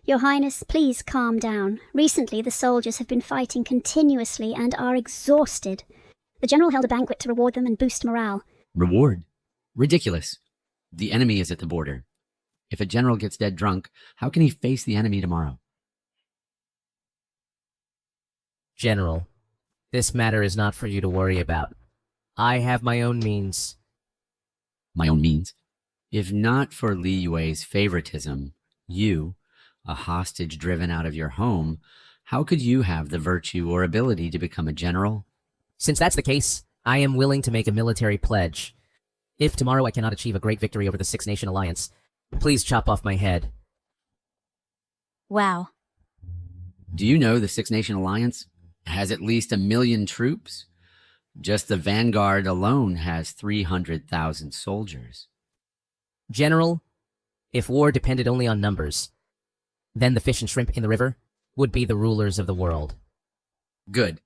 Your Highness, please calm down. Recently, the soldiers have been fighting continuously and are exhausted. The general held a banquet to reward them and boost morale. Reward? Ridiculous. The enemy is at the border. If a general gets dead drunk, how can he face the enemy tomorrow? General, this matter is not for you to worry about. I have my own means. My own means? If not for Li Yue's favoritism, you, a hostage driven out of your home, how could you have the virtue or ability to become a general? Since that's the case, I am willing to make a military pledge. If tomorrow I cannot achieve a great victory over the Six Nation Alliance, please chop off my head. Wow. Do you know the Six Nation Alliance has at least 1 million troops? Just the Vanguard alone has 300,000 soldiers. General, if war depended only on numbers, then the fish and shrimp in the river would be the rulers of the world. Good.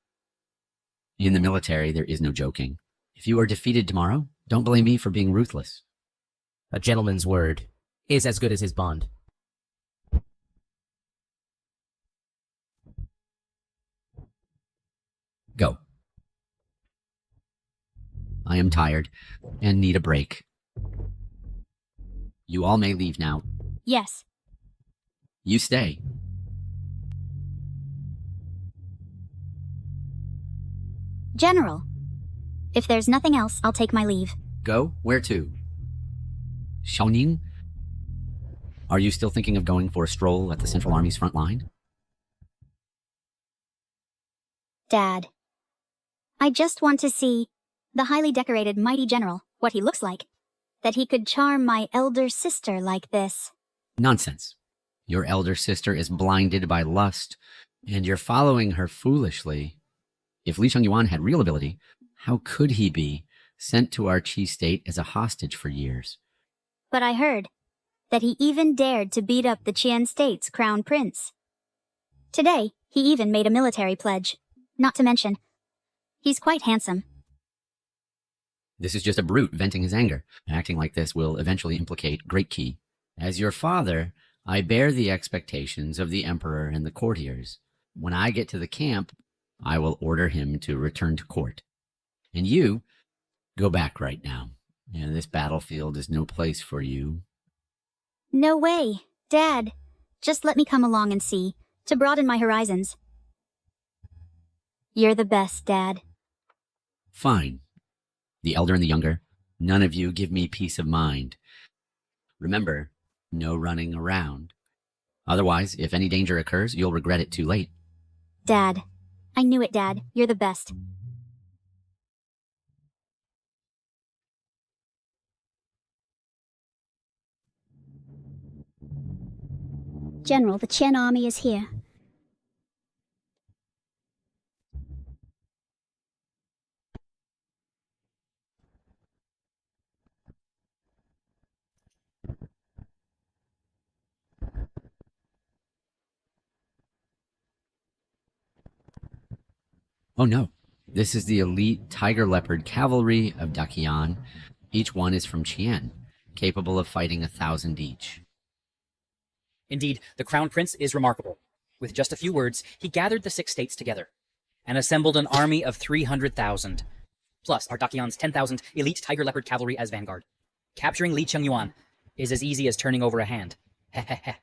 In the military, there is no joking. If you are defeated tomorrow, don't blame me for being ruthless. A gentleman's word is as good as his bond. Go. I am tired and need a break. You all may leave now. Yes. You stay. General. If there's nothing else, I'll take my leave. Go? Where to? Xiaoning? Are you still thinking of going for a stroll at the Central Army's front line? Dad. I just want to see the highly decorated mighty general, what he looks like. That he could charm my elder sister like this. Nonsense. Your elder sister is blinded by lust, and you're following her foolishly. If Li Chengyuan had real ability, how could he be sent to our Qi state as a hostage for years? But I heard that he even dared to beat up the Qian state's crown prince. Today, he even made a military pledge. Not to mention, he's quite handsome. This is just a brute venting his anger. Acting like this will eventually implicate Great Qi. As your father, I bear the expectations of the emperor and the courtiers. When I get to the camp, I will order him to return to court. And you, go back right now. And this battlefield is no place for you. No way, Dad. Just let me come along and see, to broaden my horizons. You're the best, Dad. Fine. The elder and the younger, none of you give me peace of mind. Remember, no running around. Otherwise, if any danger occurs, you'll regret it too late. Dad. I knew it, Dad. You're the best. General, the Qian army is here. Oh no, this is the elite tiger leopard cavalry of Daqian. Each one is from Qian, capable of fighting 1,000 each. Indeed, the Crown Prince is remarkable. With just a few words, he gathered the 6 states together and assembled an army of 300,000. Plus, our Daqian's 10,000 elite tiger leopard cavalry as vanguard. Capturing Li Chengyuan is as easy as turning over a hand. Heh.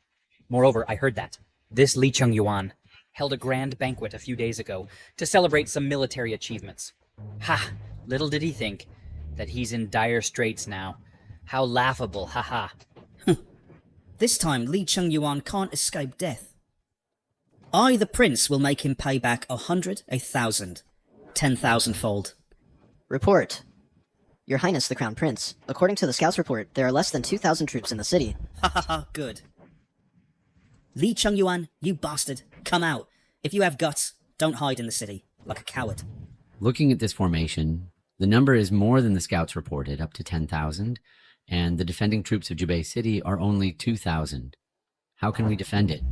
Moreover, I heard that this Li Chengyuan held a grand banquet a few days ago to celebrate some military achievements. Ha! Little did he think that he's in dire straits now. How laughable, ha. This time, Li Chengyuan can't escape death. I, the prince, will make him pay back 100, 1,000, 10,000-fold. Report. Your Highness the Crown Prince, according to the Scouts report, there are less than 2,000 troops in the city. Ha, good. Li Chengyuan, you bastard, come out. If you have guts, don't hide in the city, like a coward. Looking at this formation, the number is more than the scouts reported, up to 10,000, and the defending troops of Jubei City are only 2,000. How can we defend it?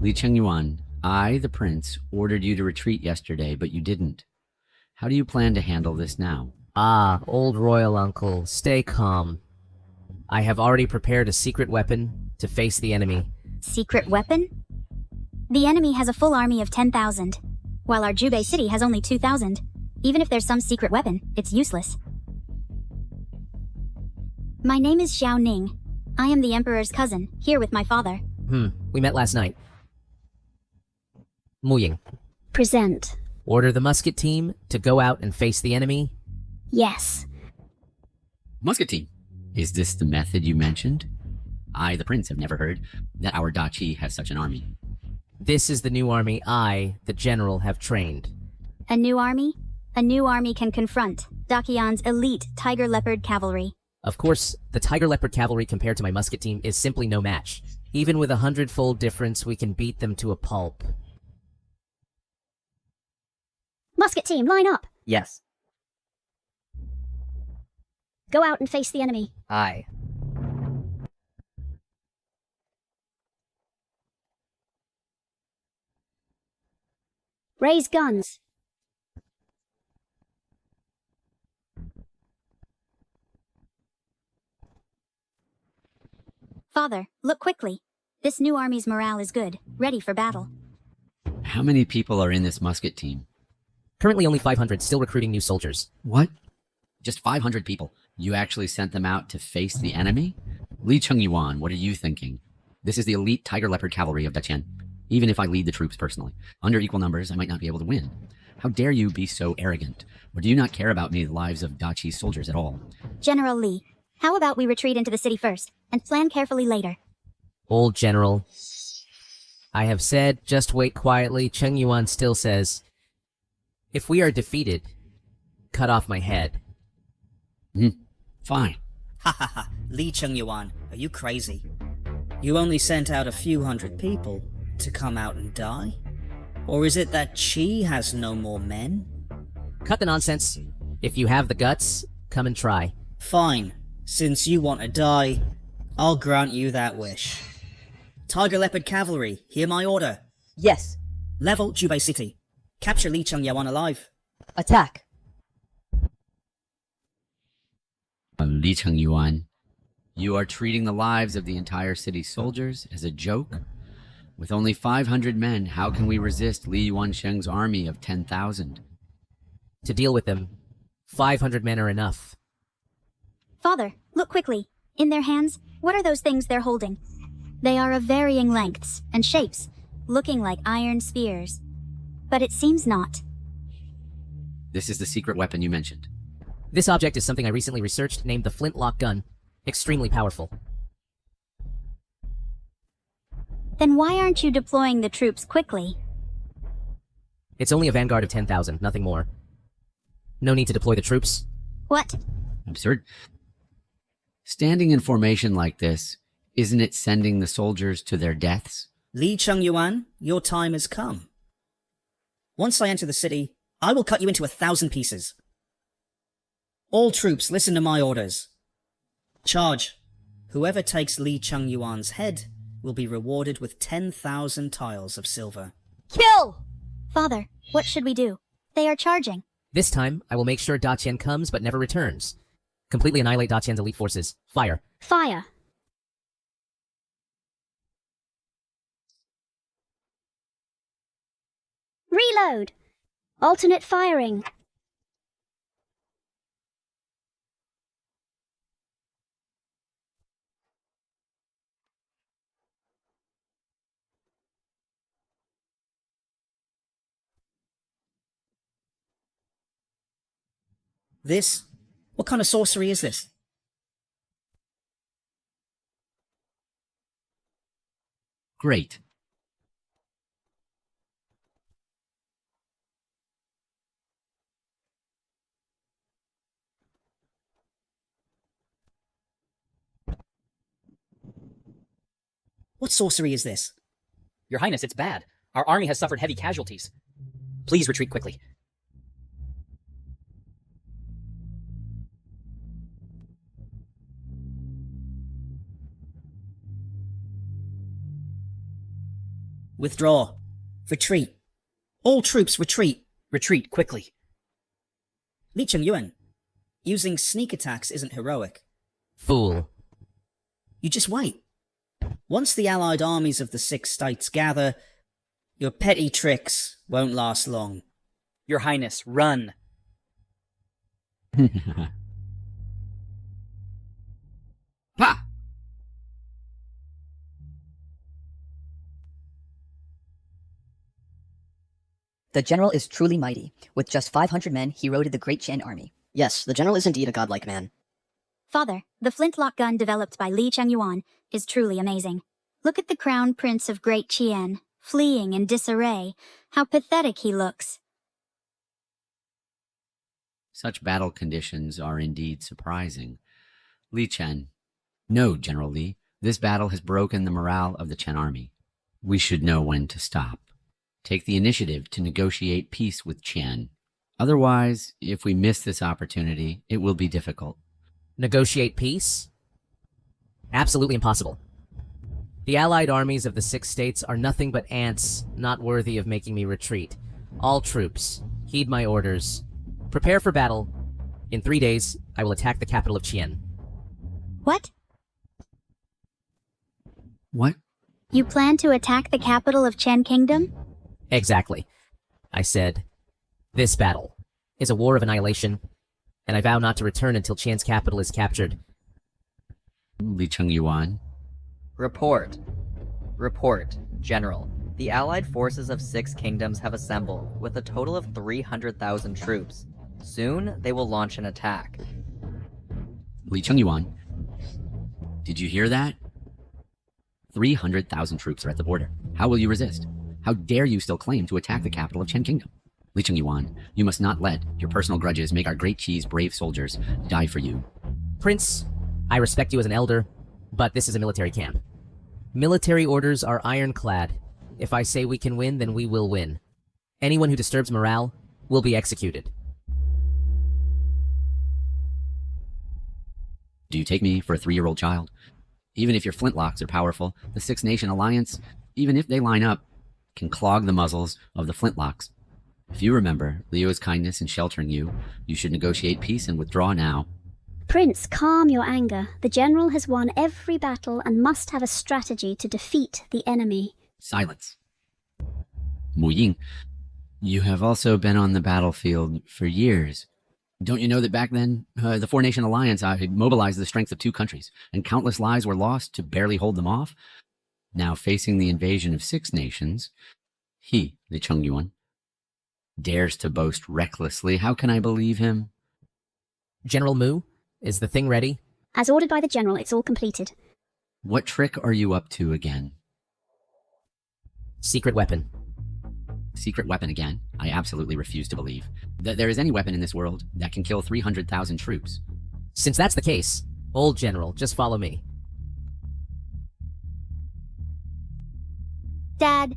Li Chengyuan, I, the prince, ordered you to retreat yesterday, but you didn't. How do you plan to handle this now? Ah, old royal uncle, stay calm. I have already prepared a secret weapon to face the enemy. Secret weapon? The enemy has a full army of 10,000, while our Jubei city has only 2,000. Even if there's some secret weapon, it's useless. My name is Xiao Ning. I am the Emperor's cousin, here with my father. We met last night. Mu Ying. Present. Order the musket team to go out and face the enemy. Yes. Musket team. Is this the method you mentioned? I, the prince, have never heard that our Dachi has such an army. This is the new army I, the general, have trained. A new army? A new army can confront Daqian's elite tiger leopard cavalry. Of course, the tiger leopard cavalry compared to my musket team is simply no match. Even with 100-fold difference, we can beat them to a pulp. Musket team, line up. Yes. Go out and face the enemy. Aye. Raise guns. Father, look quickly. This new army's morale is good, ready for battle. How many people are in this musket team? Currently only 500, still recruiting new soldiers. What? Just 500 people. You actually sent them out to face the enemy? Li Chengyuan, what are you thinking? This is the elite tiger leopard cavalry of Daqian. Even if I lead the troops personally, under equal numbers, I might not be able to win. How dare you be so arrogant? Or do you not care about me, the lives of Daqi's soldiers at all? General Li, how about we retreat into the city first, and plan carefully later? Old General. I have said, just wait quietly. Cheng Yuan still says, if we are defeated, cut off my head. Fine. Ha ha ha, Li Chengyuan, are you crazy? You only sent out a few hundred people to come out and die? Or is it that Qi has no more men? Cut the nonsense. If you have the guts, come and try. Fine. Since you want to die, I'll grant you that wish. Tiger Leopard Cavalry, hear my order. Yes. Level Jubei City. Capture Li Chengyuan alive. Attack. Li Chengyuan, you are treating the lives of the entire city's soldiers as a joke? With only 500 men, how can we resist Li Yuansheng's army of 10,000? To deal with them, 500 men are enough. Father, look quickly. In their hands, what are those things they're holding? They are of varying lengths and shapes, looking like iron spears. But it seems not. This is the secret weapon you mentioned. This object is something I recently researched named the flintlock gun. Extremely powerful. Then why aren't you deploying the troops quickly? It's only a vanguard of 10,000, nothing more. No need to deploy the troops. What? Absurd. Standing in formation like this, isn't it sending the soldiers to their deaths? Li Chengyuan, your time has come. Once I enter the city, I will cut you into 1,000 pieces. All troops, listen to my orders. Charge. Whoever takes Li Chengyuan's head will be rewarded with 10,000 tiles of silver. Kill! Father, what should we do? They are charging. This time, I will make sure Daqian comes but never returns. Completely annihilate Daqian's elite forces. Fire. Fire. Reload. Alternate firing. This? What kind of sorcery is this? Great. What sorcery is this? Your Highness, it's bad. Our army has suffered heavy casualties. Please retreat quickly. Withdraw. Retreat. All troops retreat. Retreat quickly. Li Chengyuan, using sneak attacks isn't heroic. Fool. You just wait. Once the allied armies of the 6 states gather, your petty tricks won't last long. Your Highness, run. Pa! The general is truly mighty. With just 500 men, he routed the Great Qian army. Yes, the general is indeed a godlike man. Father, the flintlock gun developed by Li Chengyuan is truly amazing. Look at the crown prince of Great Qian, fleeing in disarray. How pathetic he looks. Such battle conditions are indeed surprising. Li Chen. No, General Li. This battle has broken the morale of the Chen army. We should know when to stop. Take the initiative to negotiate peace with Qian. Otherwise, if we miss this opportunity, it will be difficult. Negotiate peace? Absolutely impossible. The allied armies of the 6 states are nothing but ants, not worthy of making me retreat. All troops, heed my orders. Prepare for battle. In 3 days, I will attack the capital of Qian. What? What? You plan to attack the capital of Qian Kingdom? Exactly. I said, this battle is a war of annihilation, and I vow not to return until Qian's capital is captured. Li Chengyuan. Report. Report, General. The allied forces of 6 kingdoms have assembled, with a total of 300,000 troops. Soon, they will launch an attack. Li Chengyuan. Did you hear that? 300,000 troops are at the border. How will you resist? How dare you still claim to attack the capital of Chen Kingdom? Li Chengyuan, you must not let your personal grudges make our great Qi's brave soldiers die for you. Prince, I respect you as an elder, but this is a military camp. Military orders are ironclad. If I say we can win, then we will win. Anyone who disturbs morale will be executed. Do you take me for a 3-year-old child? Even if your flintlocks are powerful, the Six Nation Alliance, even if they line up, can clog the muzzles of the flintlocks. If you remember Leo's kindness in sheltering you, you should negotiate peace and withdraw now. Prince, calm your anger. The general has won every battle and must have a strategy to defeat the enemy. Silence. Mu Ying, you have also been on the battlefield for years. Don't you know that back then, the 4-Nation Alliance mobilized the strength of 2 countries, and countless lives were lost to barely hold them off? Now facing the invasion of 6 nations, he, the Chengyuan, dares to boast recklessly. How can I believe him? General Mu, is the thing ready? As ordered by the general, it's all completed. What trick are you up to again? Secret weapon. Secret weapon again? I absolutely refuse to believe that there is any weapon in this world that can kill 300,000 troops. Since that's the case, old general, just follow me. Dad.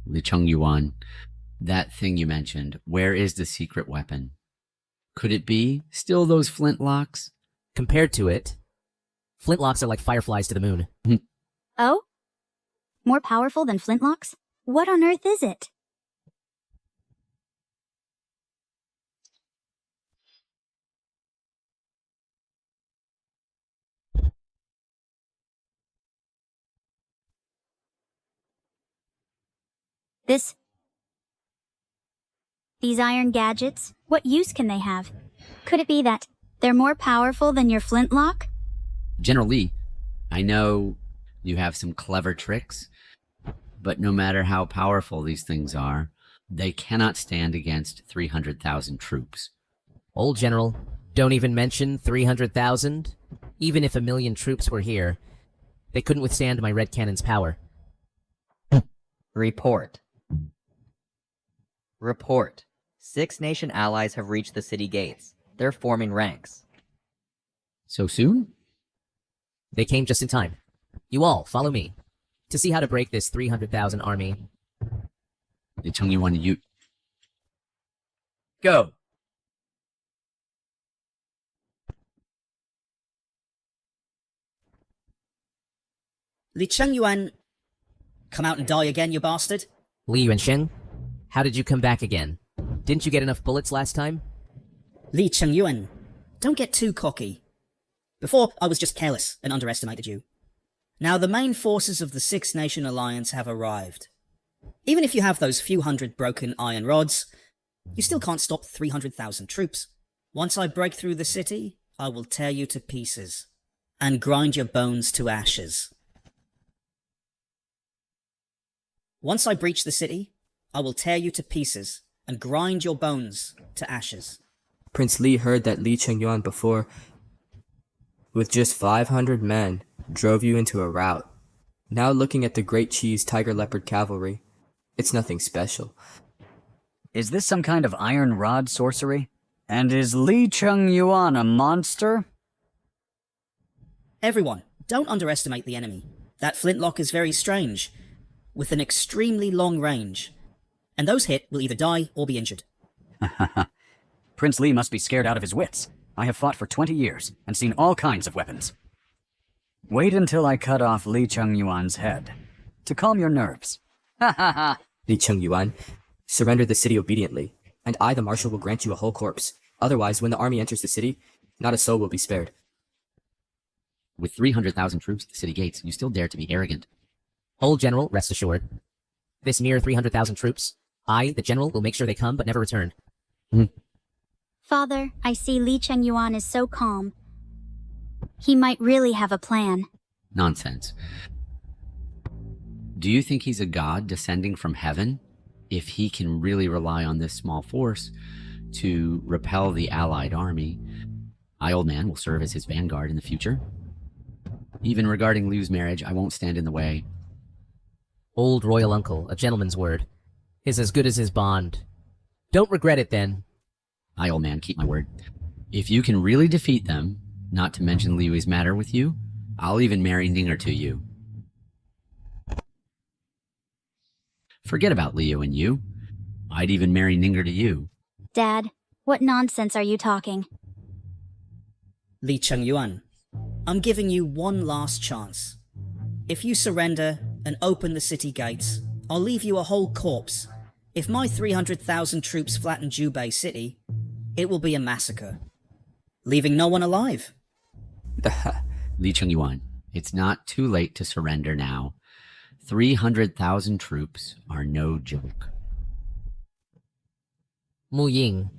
Li Chengyuan, that thing you mentioned, where is the secret weapon? Could it be still those flintlocks? Compared to it, flintlocks are like fireflies to the moon. Oh? More powerful than flintlocks? What on earth is it? These iron gadgets, what use can they have? Could it be that they're more powerful than your flintlock? General Li, I know you have some clever tricks, but no matter how powerful these things are, they cannot stand against 300,000 troops. Old general, don't even mention 300,000. Even if 1,000,000 troops were here, they couldn't withstand my red cannon's power. Report. Report. 6 nation allies have reached the city gates. They're forming ranks. So soon? They came just in time. You all, follow me. To see how to break this 300,000 army. Li Chengyuan, you... Go! Li Chengyuan, come out and die again, you bastard. Li Yuansheng, how did you come back again? Didn't you get enough bullets last time? Li Chengyuan, don't get too cocky. Before, I was just careless and underestimated you. Now the main forces of the 6 Nation Alliance have arrived. Even if you have those few hundred broken iron rods, you still can't stop 300,000 troops. Once I break through the city, I will tear you to pieces and grind your bones to ashes. Once I breach the city, I will tear you to pieces and grind your bones to ashes. Prince Li heard that Li Chengyuan before, with just 500 men, drove you into a rout. Now looking at the Great Qi's Tiger Leopard cavalry, it's nothing special. Is this some kind of iron rod sorcery? And is Li Chengyuan a monster? Everyone, don't underestimate the enemy. That flintlock is very strange, with an extremely long range, and those hit will either die or be injured. Prince Li must be scared out of his wits. I have fought for 20 years and seen all kinds of weapons. Wait until I cut off Li Chengyuan's head, to calm your nerves. Ha ha ha! Li Chengyuan, surrender the city obediently, and I, the marshal, will grant you a whole corpse. Otherwise, when the army enters the city, not a soul will be spared. With 300,000 troops at the city gates, you still dare to be arrogant. Old general, rest assured. This mere 300,000 troops. I, the general, will make sure they come but never return. Father, I see Li Chengyuan is so calm. He might really have a plan. Nonsense. Do you think he's a god descending from heaven? If he can really rely on this small force to repel the allied army, I, old man, will serve as his vanguard in the future. Even regarding Liu's marriage, I won't stand in the way. Old royal uncle, a gentleman's word, is as good as his bond. Don't regret it then. I, old man, keep my word. If you can really defeat them, not to mention Liu's matter with you, I'll even marry Ninger to you. Forget about Liu and you. I'd even marry Ninger to you. Dad, what nonsense are you talking? Li Chengyuan, I'm giving you one last chance. If you surrender and open the city gates, I'll leave you a whole corpse. If my 300,000 troops flatten Jubei City, it will be a massacre, leaving no one alive. Li Chengyuan, it's not too late to surrender now. 300,000 troops are no joke. Mu Ying,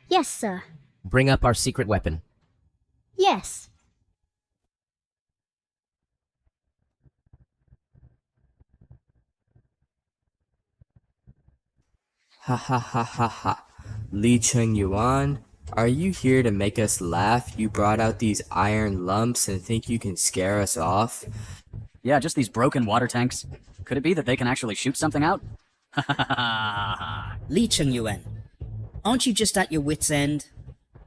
Yes, sir. bring up our secret weapon. Yes. Ha ha ha ha ha. Li Chengyuan, are you here to make us laugh? You brought out these iron lumps and think you can scare us off? Yeah, just these broken water tanks. Could it be that they can actually shoot something out? Li Chengyuan, aren't you just at your wit's end?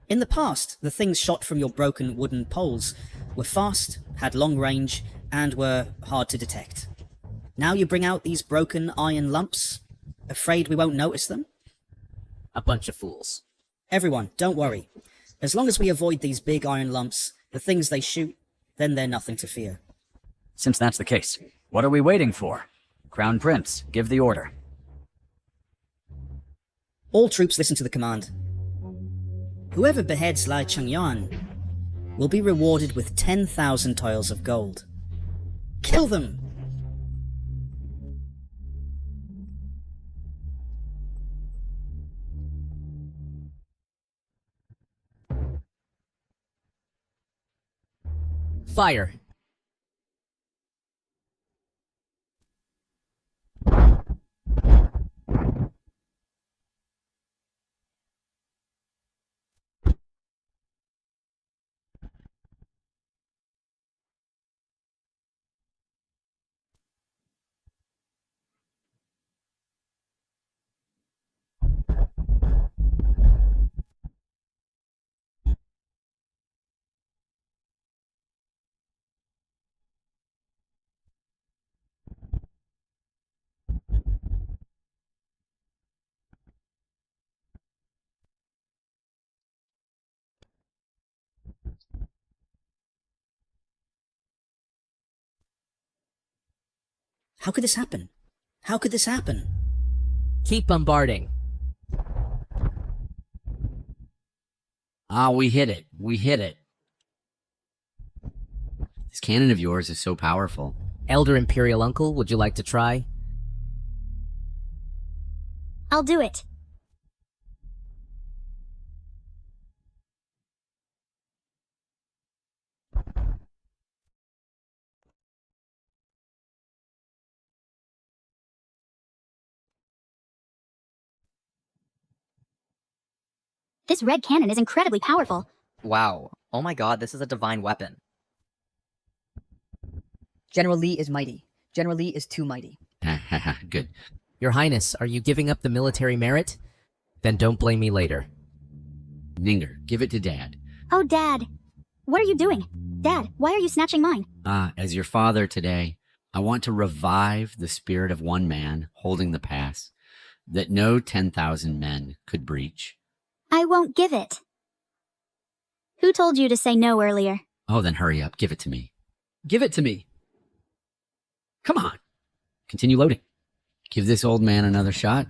In the past, the things shot from your broken wooden poles were fast, had long range, and were hard to detect. Now you bring out these broken iron lumps? Afraid we won't notice them? A bunch of fools. Everyone, don't worry. As long as we avoid these big iron lumps, the things they shoot, then they're nothing to fear. Since that's the case, what are we waiting for? Crown Prince, give the order. All troops listen to the command. Whoever beheads Lai Chengyuan will be rewarded with 10,000 tiles of gold. Kill them! Fire! How could this happen? How could this happen? Keep bombarding. Ah, we hit it. We hit it. This cannon of yours is so powerful. Elder Imperial Uncle, would you like to try? I'll do it. This red cannon is incredibly powerful. Wow. Oh my god, this is a divine weapon. General Li is mighty. General Li is too mighty. Good. Your Highness, are you giving up the military merit? Then don't blame me later. Ninger, give it to Dad. Oh, Dad. What are you doing? Dad, why are you snatching mine? As your father today, I want to revive the spirit of one man holding the pass that no 10,000 men could breach. I won't give it. Who told you to say no earlier? Oh, then hurry up. Give it to me. Give it to me. Come on. Continue loading. Give this old man another shot.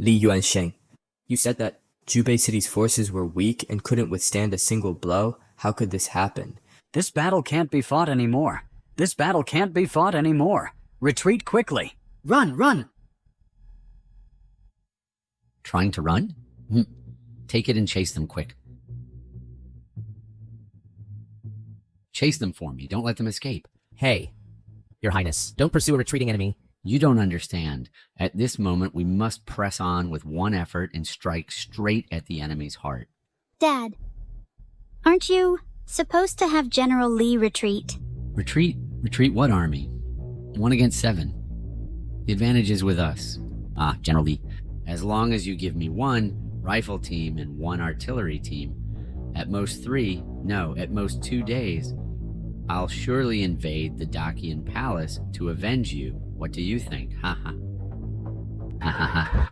Li Yuansheng, you said that Jubei City's forces were weak and couldn't withstand a single blow. How could this happen? This battle can't be fought anymore. This battle can't be fought anymore. Retreat quickly. Run, run! Trying to run? Take it and chase them quick. Chase them for me. Don't let them escape. Hey, Your Highness, don't pursue a retreating enemy. You don't understand. At this moment, we must press on with one effort and strike straight at the enemy's heart. Dad, aren't you supposed to have General Li retreat? Retreat? Retreat what army? 1 against 7. The advantage is with us. General Li. As long as you give me 1 rifle team and 1 artillery team, at most 3, no, at most 2 days, I'll surely invade the Dacian palace to avenge you. What do you think? Ha ha. Ha ha ha.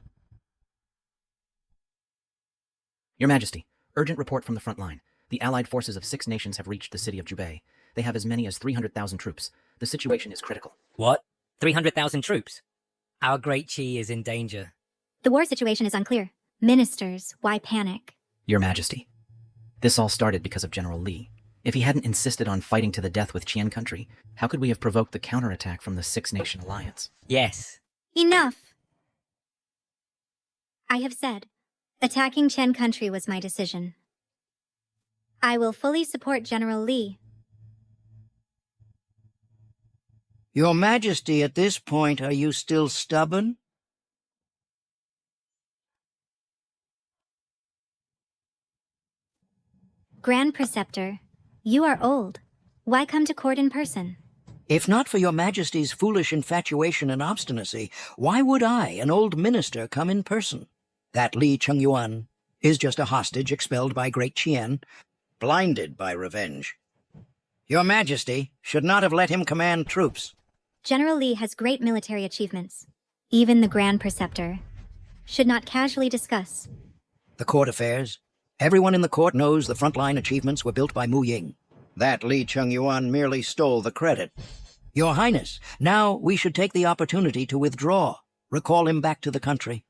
Your Majesty, urgent report from the front line. The allied forces of 6 nations have reached the city of Jubei. They have as many as 300,000 troops. The situation is critical. What? 300,000 troops? Our great Qi is in danger. The war situation is unclear. Ministers, why panic? Your Majesty, this all started because of General Li. If he hadn't insisted on fighting to the death with Qian country, how could we have provoked the counterattack from the 6-nation alliance? Yes. Enough! I have said, attacking Qian country was my decision. I will fully support General Li. Your Majesty, at this point, are you still stubborn? Grand Preceptor, you are old. Why come to court in person? If not for your Majesty's foolish infatuation and obstinacy, why would I, an old minister, come in person? That Li Chengyuan is just a hostage expelled by Great Qian, blinded by revenge. Your Majesty should not have let him command troops. General Li has great military achievements. Even the Grand Preceptor should not casually discuss. The court affairs. Everyone in the court knows the frontline achievements were built by Mu Ying. That Li Chengyuan merely stole the credit. Your Highness, now we should take the opportunity to withdraw, recall him back to the country.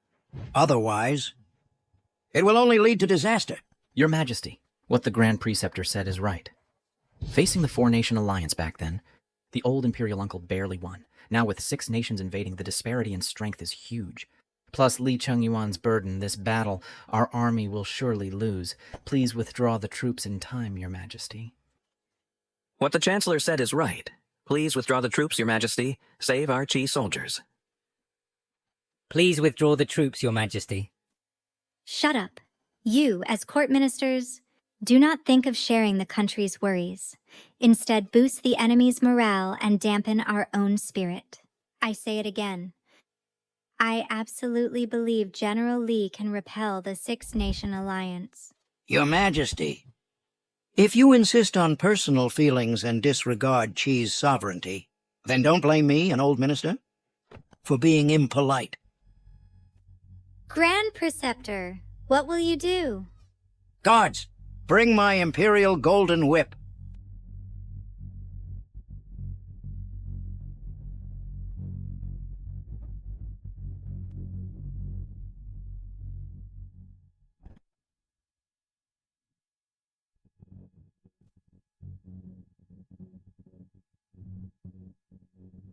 Otherwise, it will only lead to disaster. Your Majesty, what the Grand Preceptor said is right. Facing the 4-nation alliance back then, the old imperial uncle barely won. Now with 6 nations invading, the disparity in strength is huge. Plus Li Chengyuan's burden, this battle, our army will surely lose. Please withdraw the troops in time, Your Majesty. What the Chancellor said is right. Please withdraw the troops, Your Majesty. Save our Qi soldiers. Please withdraw the troops, Your Majesty. Shut up. You, as court ministers, do not think of sharing the country's worries. Instead, boost the enemy's morale and dampen our own spirit. I say it again. I absolutely believe General Li can repel the 6-nation alliance. Your Majesty, if you insist on personal feelings and disregard Qi's sovereignty, then don't blame me, an old minister, for being impolite. Grand Preceptor, what will you do? Guards, bring my imperial golden whip.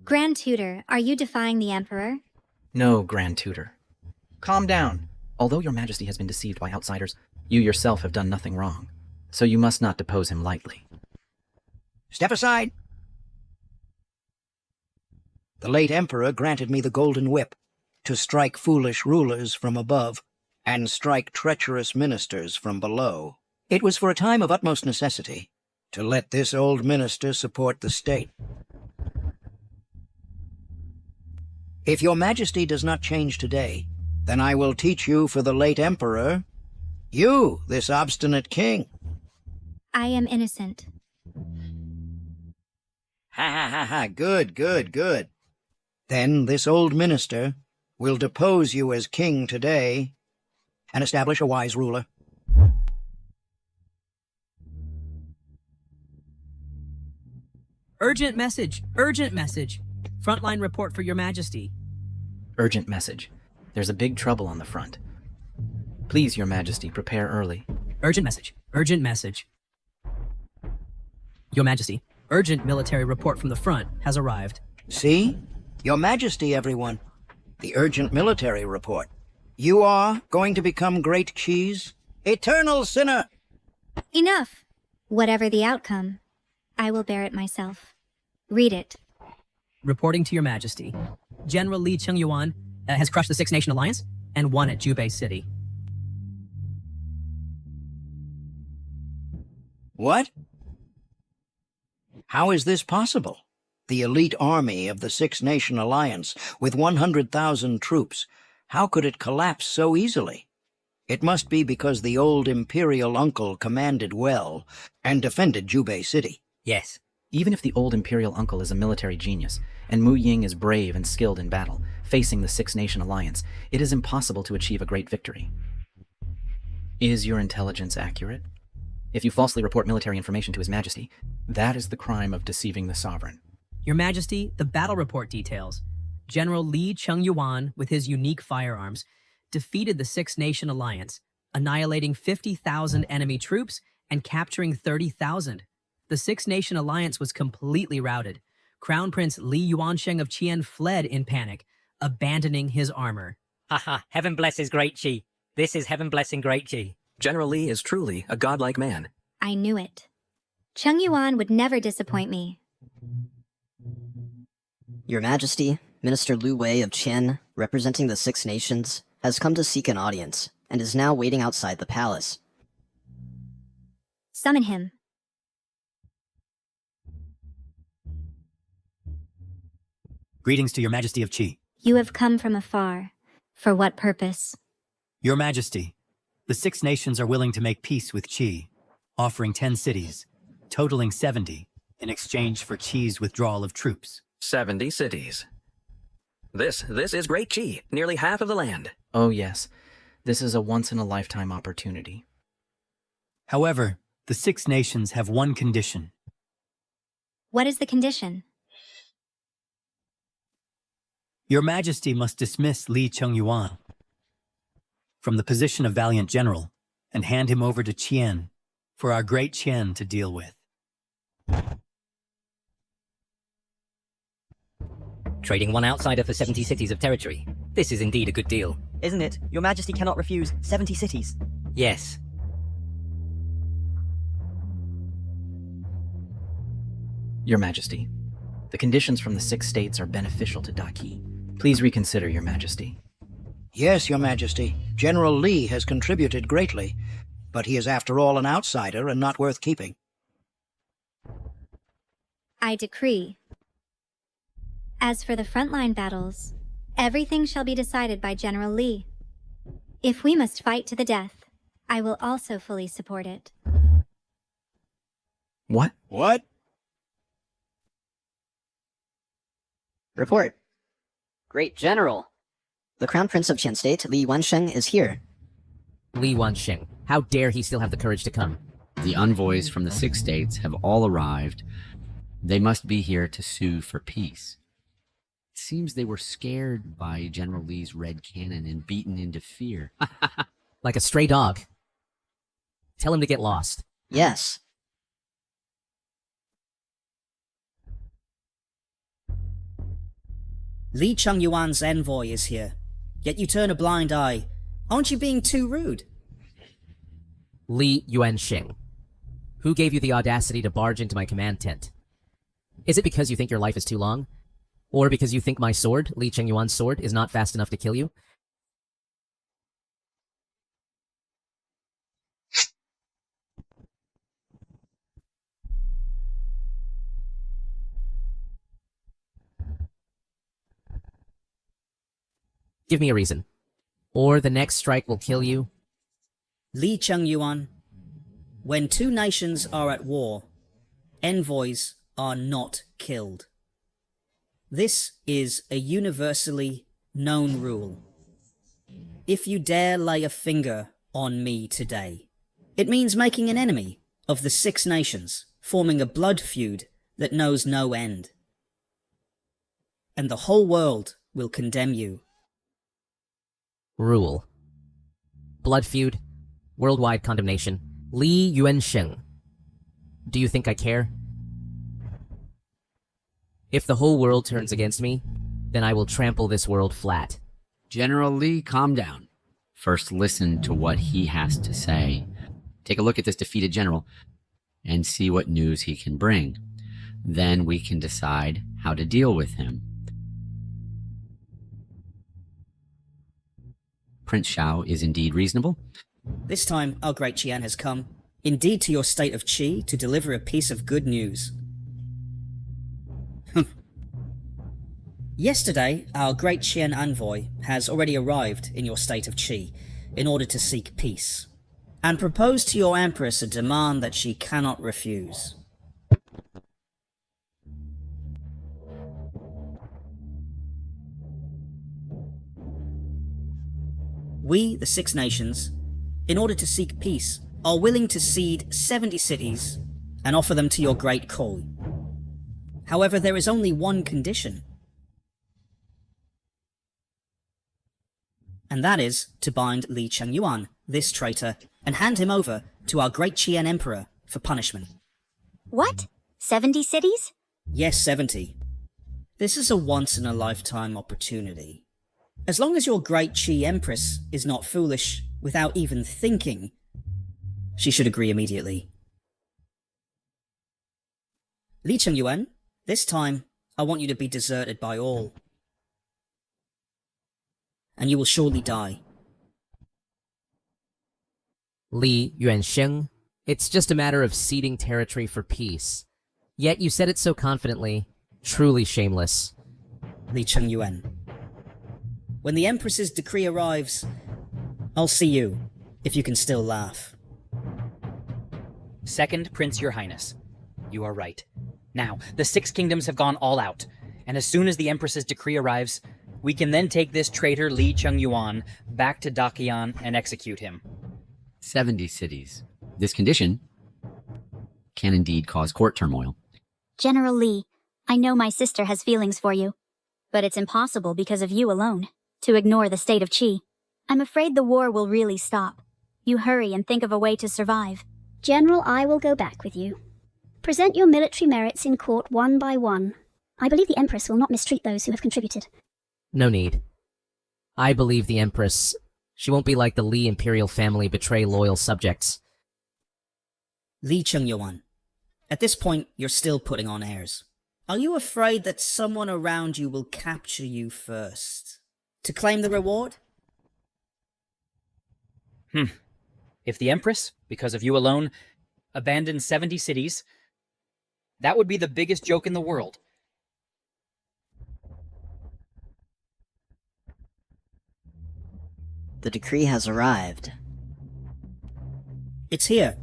Grand Tutor, are you defying the Emperor? No, Grand Tutor. Calm down. Although Your Majesty has been deceived by outsiders, you yourself have done nothing wrong. So you must not depose him lightly. Step aside. The late Emperor granted me the golden whip to strike foolish rulers from above and strike treacherous ministers from below. It was for a time of utmost necessity to let this old minister support the state. If Your Majesty does not change today, then I will teach you for the late Emperor, you, this obstinate king. I am innocent. Ha ha ha ha, good, good, good. Then this old minister will depose you as king today and establish a wise ruler. Urgent message! Urgent message! Frontline report for Your Majesty. Urgent message. There's a big trouble on the front. Please, Your Majesty, prepare early. Urgent message. Urgent message. Your Majesty, urgent military report from the front has arrived. See? Your Majesty, everyone. The urgent military report. You are going to become great cheese? Eternal sinner! Enough! Whatever the outcome, I will bear it myself. Read it. Reporting to Your Majesty, General Li Chengyuan has crushed the Six Nation Alliance and won at Jubei City. What? How is this possible? The elite army of the Six Nation Alliance, with 100,000 troops, how could it collapse so easily? It must be because the old imperial uncle commanded well and defended Jubei City. Yes. Even if the old imperial uncle is a military genius, and Mu Ying is brave and skilled in battle, facing the Six Nation Alliance, it is impossible to achieve a great victory. Is your intelligence accurate? If you falsely report military information to His Majesty, that is the crime of deceiving the sovereign. Your Majesty, the battle report details. General Li Chengyuan, with his unique firearms, defeated the Six Nation Alliance, annihilating 50,000 enemy troops and capturing 30,000. The Six Nation Alliance was completely routed. Crown Prince Li Yuansheng of Qian fled in panic, abandoning his armor. Haha, heaven blesses Great Qi. This is heaven blessing Great Qi. General Li is truly a godlike man. I knew it. Chengyuan would never disappoint me. Your Majesty, Minister Lu Wei of Qian, representing the Six Nations, has come to seek an audience, and is now waiting outside the palace. Summon him. Greetings to Your Majesty of Qi. You have come from afar. For what purpose? Your Majesty, the Six Nations are willing to make peace with Qi, offering 10 cities, totaling 70, in exchange for Qi's withdrawal of troops. 70 cities. This is Great Qi, nearly half of the land. Oh yes, this is a once-in-a-lifetime opportunity. However, the Six Nations have one condition. What is the condition? Your Majesty must dismiss Li Chengyuan from the position of valiant general and hand him over to Qian for our great Qian to deal with. Trading one outsider for 70 cities of territory. This is indeed a good deal. Isn't it? Your Majesty cannot refuse 70 cities. Yes. Your Majesty, the conditions from the Six States are beneficial to Daqi. Please reconsider, Your Majesty. Yes, Your Majesty. General Li has contributed greatly, but he is after all an outsider and not worth keeping. I decree. As for the frontline battles, everything shall be decided by General Li. If we must fight to the death, I will also fully support it. What? What? Report. Great General. The Crown Prince of Qian State, Li Yuansheng, is here. Li Yuansheng. How dare he still have the courage to come? The envoys from the Six States have all arrived. They must be here to sue for peace. It seems they were scared by General Li's red cannon and beaten into fear. Like a stray dog. Tell him to get lost. Yes. Li Chengyuan's envoy is here, yet you turn a blind eye. Aren't you being too rude? Li Yuansheng. Who gave you the audacity to barge into my command tent? Is it because you think your life is too long? Or because you think my sword, Li Chengyuan's sword, is not fast enough to kill you? Give me a reason. Or the next strike will kill you. Li Chengyuan, when two nations are at war, envoys are not killed. This is a universally known rule. If you dare lay a finger on me today, it means making an enemy of the Six Nations, forming a blood feud that knows no end. And the whole world will condemn you. Rule. Blood feud. Worldwide condemnation. Li Yuansheng. Do you think I care? If the whole world turns against me, then I will trample this world flat. General Li, calm down. First, listen to what he has to say. Take a look at this defeated general and see what news he can bring. Then we can decide how to deal with him. Prince Xiao is indeed reasonable. This time, our great Qian has come, indeed to your state of Qi, to deliver a piece of good news. Yesterday, our great Qian envoy has already arrived in your state of Qi in order to seek peace, and proposed to your Empress a demand that she cannot refuse. We, the Six Nations, in order to seek peace, are willing to cede 70 cities and offer them to your great Koi. However, there is only one condition, and that is to bind Li Chengyuan, this traitor, and hand him over to our great Qian Emperor for punishment. What? 70 cities? Yes, 70. This is a once-in-a-lifetime opportunity. As long as your great Qi Empress is not foolish without even thinking, she should agree immediately. Li Chengyuan, this time I want you to be deserted by all, and you will surely die. Li Yuansheng, it's just a matter of ceding territory for peace. Yet you said it so confidently, truly shameless. Li Chengyuan, when the Empress's decree arrives, I'll see you, if you can still laugh. Second Prince, Your Highness. You are right. Now, the Six Kingdoms have gone all out, and as soon as the Empress's decree arrives, we can then take this traitor Li Chengyuan back to Daqian and execute him. 70 cities. This condition can indeed cause court turmoil. General Li, I know my sister has feelings for you, but it's impossible because of you alone to ignore the state of Qi. I'm afraid the war will really stop. You hurry and think of a way to survive. General, I will go back with you. Present your military merits in court one by one. I believe the Empress will not mistreat those who have contributed. No need. I believe the Empress. She won't be like the Li imperial family betray loyal subjects. Li Chengyuan, at this point you're still putting on airs. Are you afraid that someone around you will capture you first, to claim the reward? If the Empress, because of you alone, abandoned 70 cities, that would be the biggest joke in the world. The decree has arrived. It's here.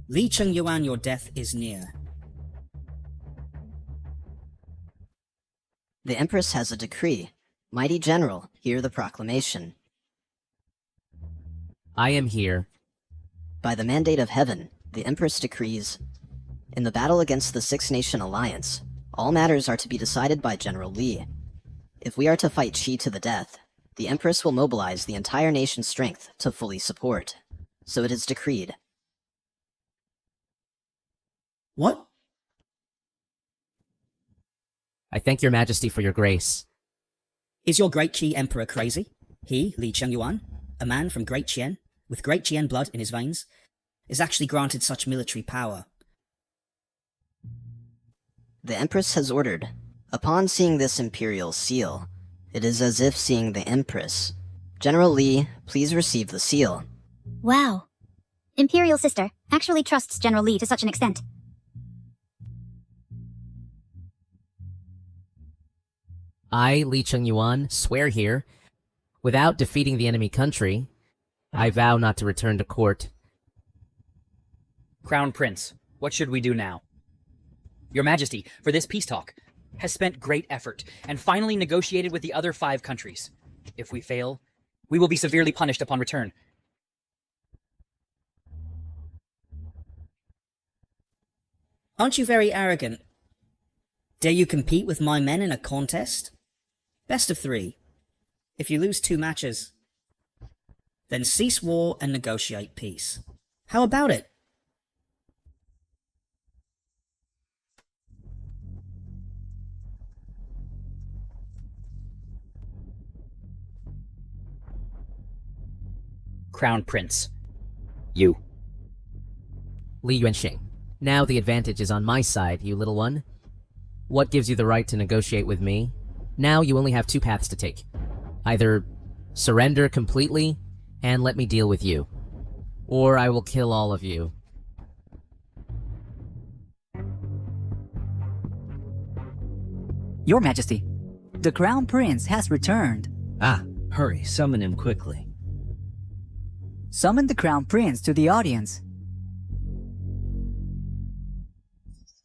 Li Chengyuan, your death is near. The Empress has a decree. Mighty General, hear the proclamation. I am here. By the mandate of heaven, the Empress decrees, in the battle against the Six Nation Alliance, all matters are to be decided by General Li. If we are to fight Qi to the death, the Empress will mobilize the entire nation's strength to fully support. So it is decreed. What? I thank your majesty for your grace. Is your great Qi Emperor crazy? He, Li Chengyuan, a man from Great Qian, with Great Qian blood in his veins, is actually granted such military power. The Empress has ordered, upon seeing this imperial seal, it is as if seeing the Empress. General Li, please receive the seal. Wow. Imperial Sister actually trusts General Li to such an extent. I, Li Chengyuan, swear here, without defeating the enemy country, I vow not to return to court. Crown Prince, what should we do now? Your Majesty, for this peace talk, has spent great effort and finally negotiated with the other 5 countries. If we fail, we will be severely punished upon return. Aren't you very arrogant? Dare you compete with my men in a contest? Best of 3. If you lose 2 matches, Then cease war and negotiate peace. How about it? Crown Prince. You. Li Yuanxing. Now the advantage is on my side, you little one. What gives you the right to negotiate with me? Now you only have two paths to take. Either surrender completely and let me deal with you, or I will kill all of you. Your Majesty, the Crown Prince has returned. Ah, hurry, summon him quickly. Summon the Crown Prince to the audience.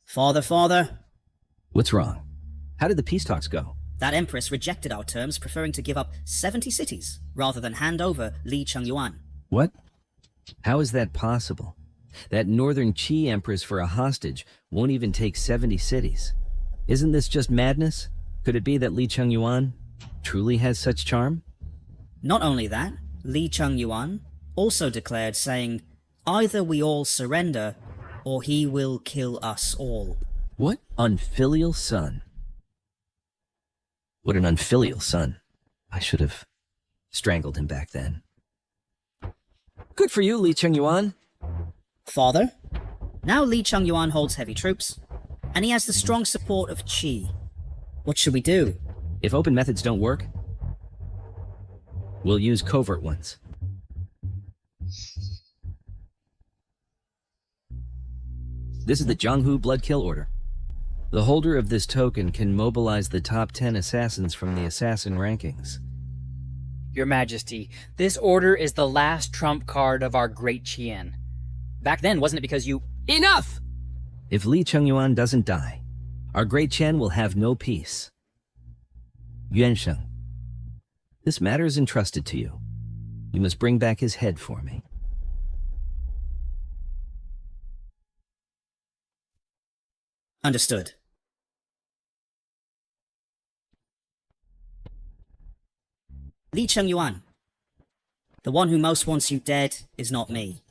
Father. What's wrong? How did the peace talks go? That empress rejected our terms, preferring to give up 70 cities, rather than hand over Li Chengyuan. What? How is that possible? That northern Qi empress for a hostage won't even take 70 cities. Isn't this just madness? Could it be that Li Chengyuan truly has such charm? Not only that, Li Chengyuan also declared, saying, either we all surrender, or he will kill us all. What unfilial son? What an unfilial son. I should have strangled him back then. Good for you, Li Chengyuan. Father, now Li Chengyuan holds heavy troops, and he has the strong support of Qi. What should we do? If open methods don't work, we'll use covert ones. This is the Jianghu Blood Kill Order. The holder of this token can mobilize the top 10 assassins from the assassin rankings. Your Majesty, this order is the last trump card of our great Qian. Back then, wasn't it because you— Enough! If Li Chengyuan doesn't die, our great Qian will have no peace. Yuansheng, this matter is entrusted to you. You must bring back his head for me. Understood. Li Chengyuan, the one who most wants you dead is not me.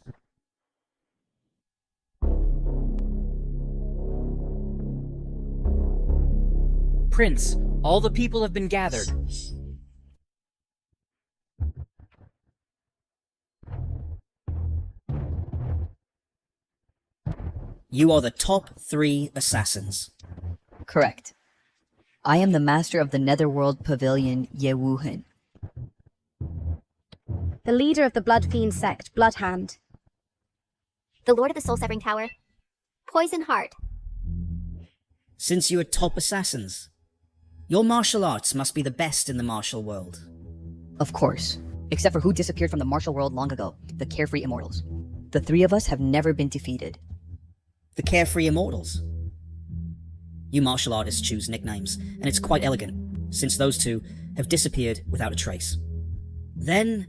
Prince, all the people have been gathered. You are the top 3 assassins. Correct. I am the master of the Netherworld Pavilion, Ye Wuhen. The leader of the Blood Fiend sect, Bloodhand. The Lord of the Soul-Severing Tower, Poison Heart. Since you are top assassins, your martial arts must be the best in the martial world. Of course. Except for who disappeared from the martial world long ago, the Carefree Immortals. The 3 of us have never been defeated. The Carefree Immortals? You martial artists choose nicknames, and it's quite elegant, since those 2 have disappeared without a trace. Then,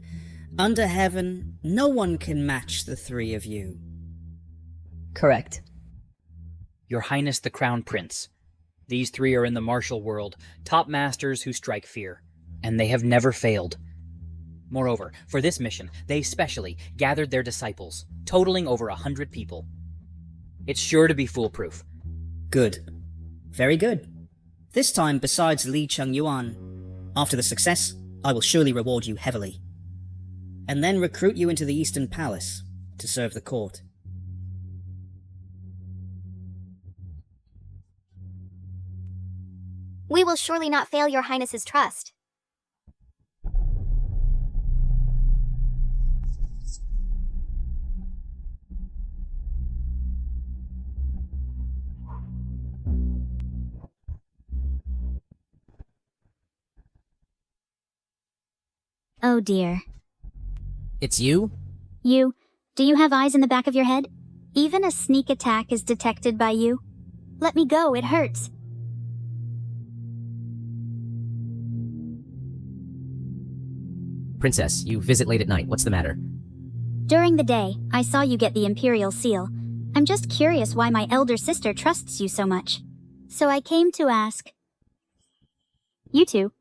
under heaven, no one can match the 3 of you. Correct. Your Highness the Crown Prince. These 3 are in the martial world, top masters who strike fear, and they have never failed. Moreover, for this mission, they specially gathered their disciples, totaling over 100 people. It's sure to be foolproof. Good. Very good. This time, besides Li Chengyuan, after the success, I will surely reward you heavily. And then recruit you into the Eastern Palace to serve the court. We will surely not fail your Highness's trust. Oh dear. It's you? You, do you have eyes in the back of your head? Even a sneak attack is detected by you. Let me go, it hurts. Princess, you visit late at night. What's the matter? During the day, I saw you get the Imperial Seal. I'm just curious why my elder sister trusts you so much. So I came to ask you two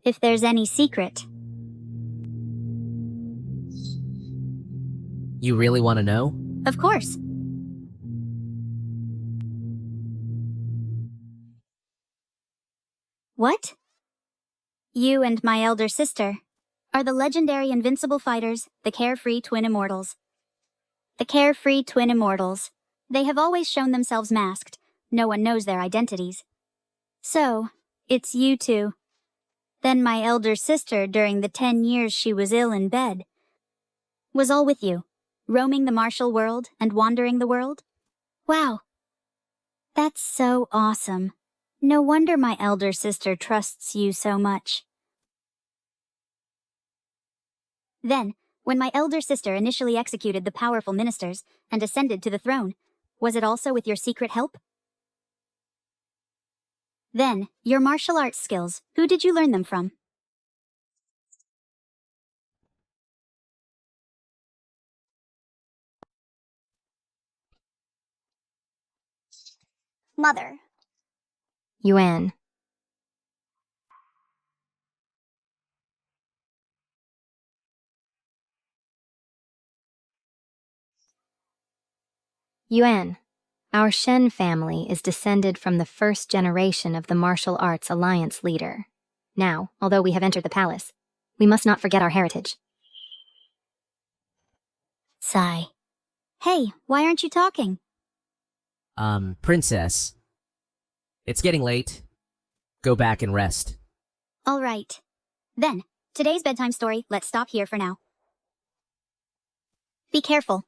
if there's any secret. You really want to know? Of course. What? You and my elder sister are the legendary invincible fighters, the Carefree Twin Immortals. The Carefree Twin Immortals. They have always shown themselves masked. No one knows their identities. So, it's you two. Then my elder sister, during the 10 years she was ill in bed, was all with you, roaming the martial world and wandering the world? Wow. That's so awesome. No wonder my elder sister trusts you so much. Then, when my elder sister initially executed the powerful ministers and ascended to the throne, was it also with your secret help? Then, your martial arts skills, who did you learn them from? Mother. Yuan. Yuan, our Shen family is descended from the first generation of the Martial Arts Alliance leader. Now, although we have entered the palace, we must not forget our heritage. Sigh. Hey, why aren't you talking? Princess. It's getting late. Go back and rest. All right. Then, today's bedtime story, let's stop here for now. Be careful.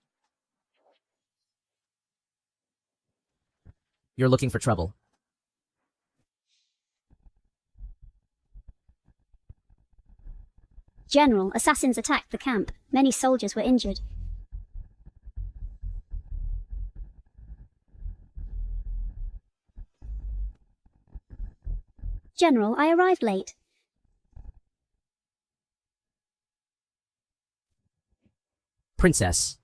You're looking for trouble. General, assassins attacked the camp. Many soldiers were injured. General, I arrived late. Princess.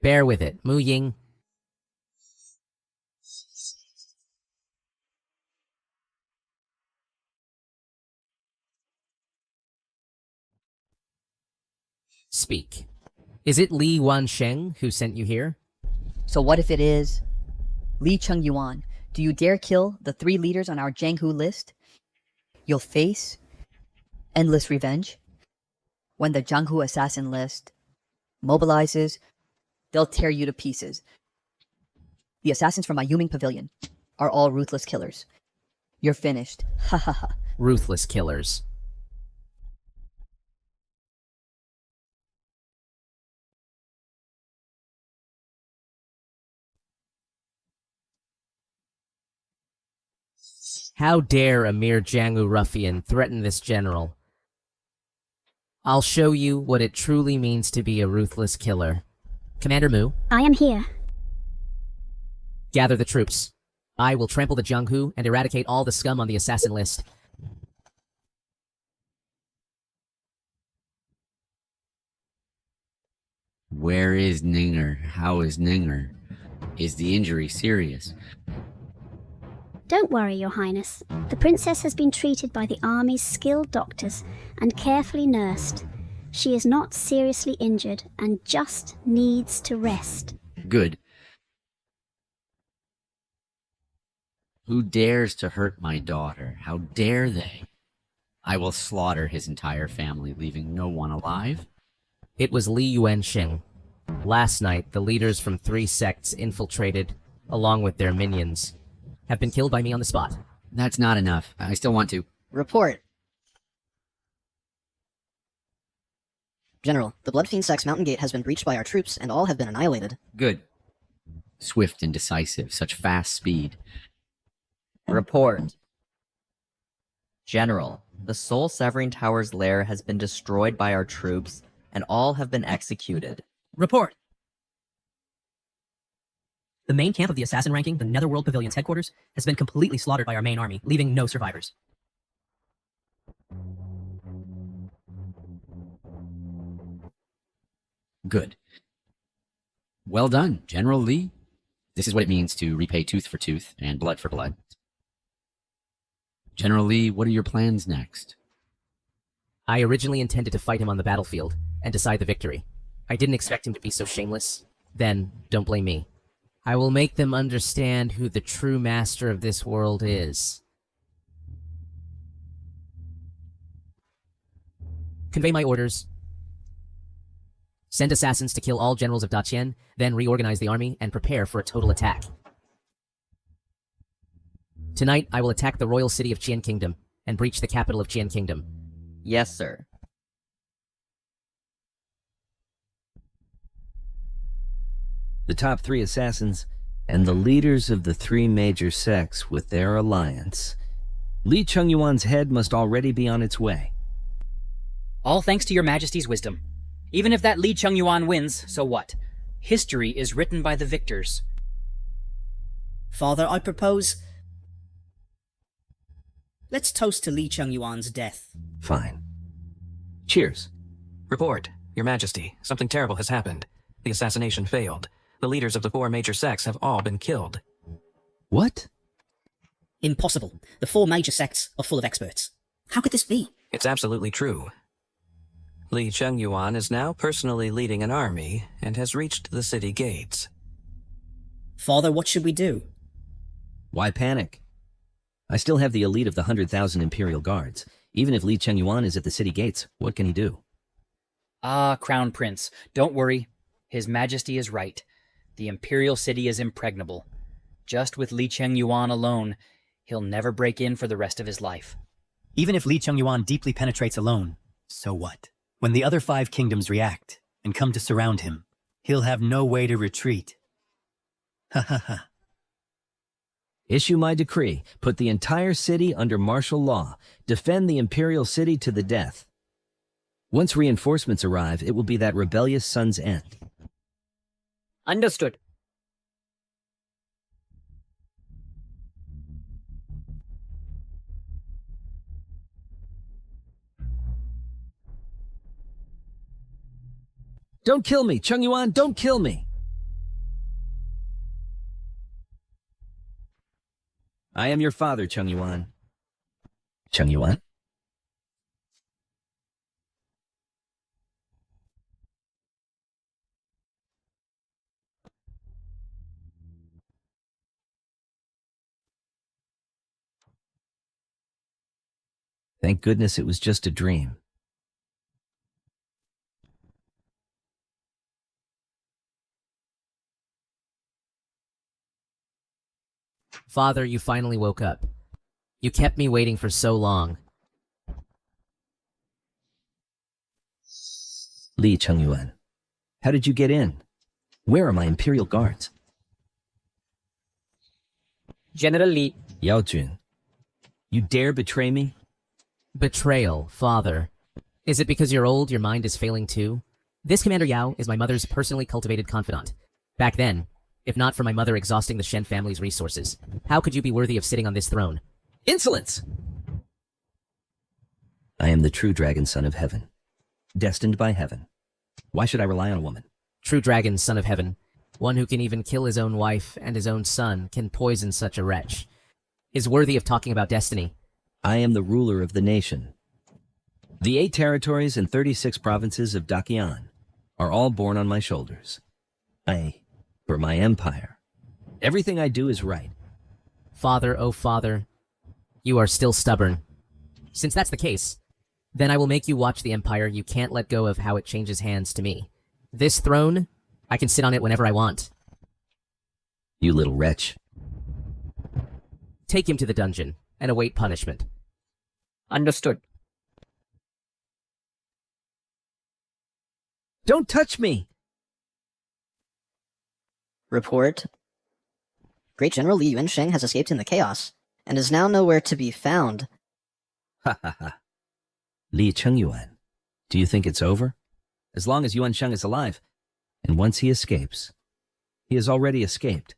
Bear with it, Mu Ying. Speak. Is it Li Wansheng who sent you here? So what if it is Li Chengyuan? Do you dare kill the 3 leaders on our Jianghu list? You'll face endless revenge. When the Jianghu assassin list mobilizes, they'll tear you to pieces. The assassins from my Yuming pavilion are all ruthless killers. You're finished. Ha ha ha. Ruthless killers. How dare a mere Jianghu ruffian threaten this general? I'll show you what it truly means to be a ruthless killer. Commander Mu. I am here. Gather the troops. I will trample the Jianghu and eradicate all the scum on the assassin list. Where is Ninger? How is Ninger? Is the injury serious? Don't worry, Your Highness. The princess has been treated by the army's skilled doctors and carefully nursed. She is not seriously injured and just needs to rest. Good. Who dares to hurt my daughter? How dare they? I will slaughter his entire family, leaving no one alive. It was Li Yuanxing. Last night, the leaders from 3 sects infiltrated, along with their minions, have been killed by me on the spot. That's not enough. I still want to. Report. General, the Blood Fiend sect's mountain gate has been breached by our troops, and all have been annihilated. Good. Swift and decisive, such fast speed. Report. General, the Soul Severing Tower's lair has been destroyed by our troops, and all have been executed. Report. The main camp of the assassin ranking, the Netherworld Pavilion's headquarters, has been completely slaughtered by our main army, leaving no survivors. Good. Well done, General Li. This is what it means to repay tooth for tooth and blood for blood. General Li, what are your plans next? I originally intended to fight him on the battlefield and decide the victory. I didn't expect him to be so shameless. Then, don't blame me. I will make them understand who the true master of this world is. Convey my orders. Send assassins to kill all generals of Daqin, then reorganize the army and prepare for a total attack. Tonight, I will attack the royal city of Qian Kingdom and breach the capital of Qian Kingdom. Yes, sir. The top 3 assassins and the leaders of the 3 major sects with their alliance. Li Chengyuan's head must already be on its way. All thanks to your majesty's wisdom. Even if that Li Chengyuan wins, so what? History is written by the victors. Father, I propose... let's toast to Li Chengyuan's death. Fine. Cheers. Report, Your Majesty. Something terrible has happened. The assassination failed. The leaders of the 4 major sects have all been killed. What? Impossible. The 4 major sects are full of experts. How could this be? It's absolutely true. Li Chengyuan is now personally leading an army and has reached the city gates. Father, what should we do? Why panic? I still have the elite of the 100,000 Imperial Guards. Even if Li Chengyuan is at the city gates, what can he do? Ah, Crown Prince, don't worry. His Majesty is right. The Imperial City is impregnable. Just with Li Chengyuan alone, he'll never break in for the rest of his life. Even if Li Chengyuan deeply penetrates alone, so what? When the other 5 kingdoms react and come to surround him, he'll have no way to retreat. Ha ha ha. Issue my decree. Put the entire city under martial law. Defend the Imperial City to the death. Once reinforcements arrive, it will be that rebellious son's end. Understood. Don't kill me, Chengyuan, don't kill me! I am your father, Chengyuan. Chengyuan? Thank goodness it was just a dream. Father, you finally woke up. You kept me waiting for so long. Li Chengyuan, how did you get in? Where are my Imperial Guards? General Li. Yao Jun, you dare betray me? Betrayal, Father. Is it because you're old, your mind is failing too? This Commander Yao is my mother's personally cultivated confidant. Back then, if not for my mother exhausting the Shen family's resources, how could you be worthy of sitting on this throne? Insolence! I am the true dragon son of heaven, destined by heaven. Why should I rely on a woman? True dragon, son of heaven. One who can even kill his own wife and his own son can poison such a wretch. Is worthy of talking about destiny. I am the ruler of the nation. The 8 territories and 36 provinces of Daqin are all borne on my shoulders. For my empire. Everything I do is right. Father, oh father, you are still stubborn. Since that's the case, then I will make you watch the empire you can't let go of how it changes hands to me. This throne, I can sit on it whenever I want. You little wretch. Take him to the dungeon and await punishment. Understood. Don't touch me! Report. Great General Li Yuansheng has escaped in the chaos, and is now nowhere to be found. Ha ha ha. Li Chengyuan, do you think it's over? As long as Yuansheng is alive, and once he escapes, he has already escaped.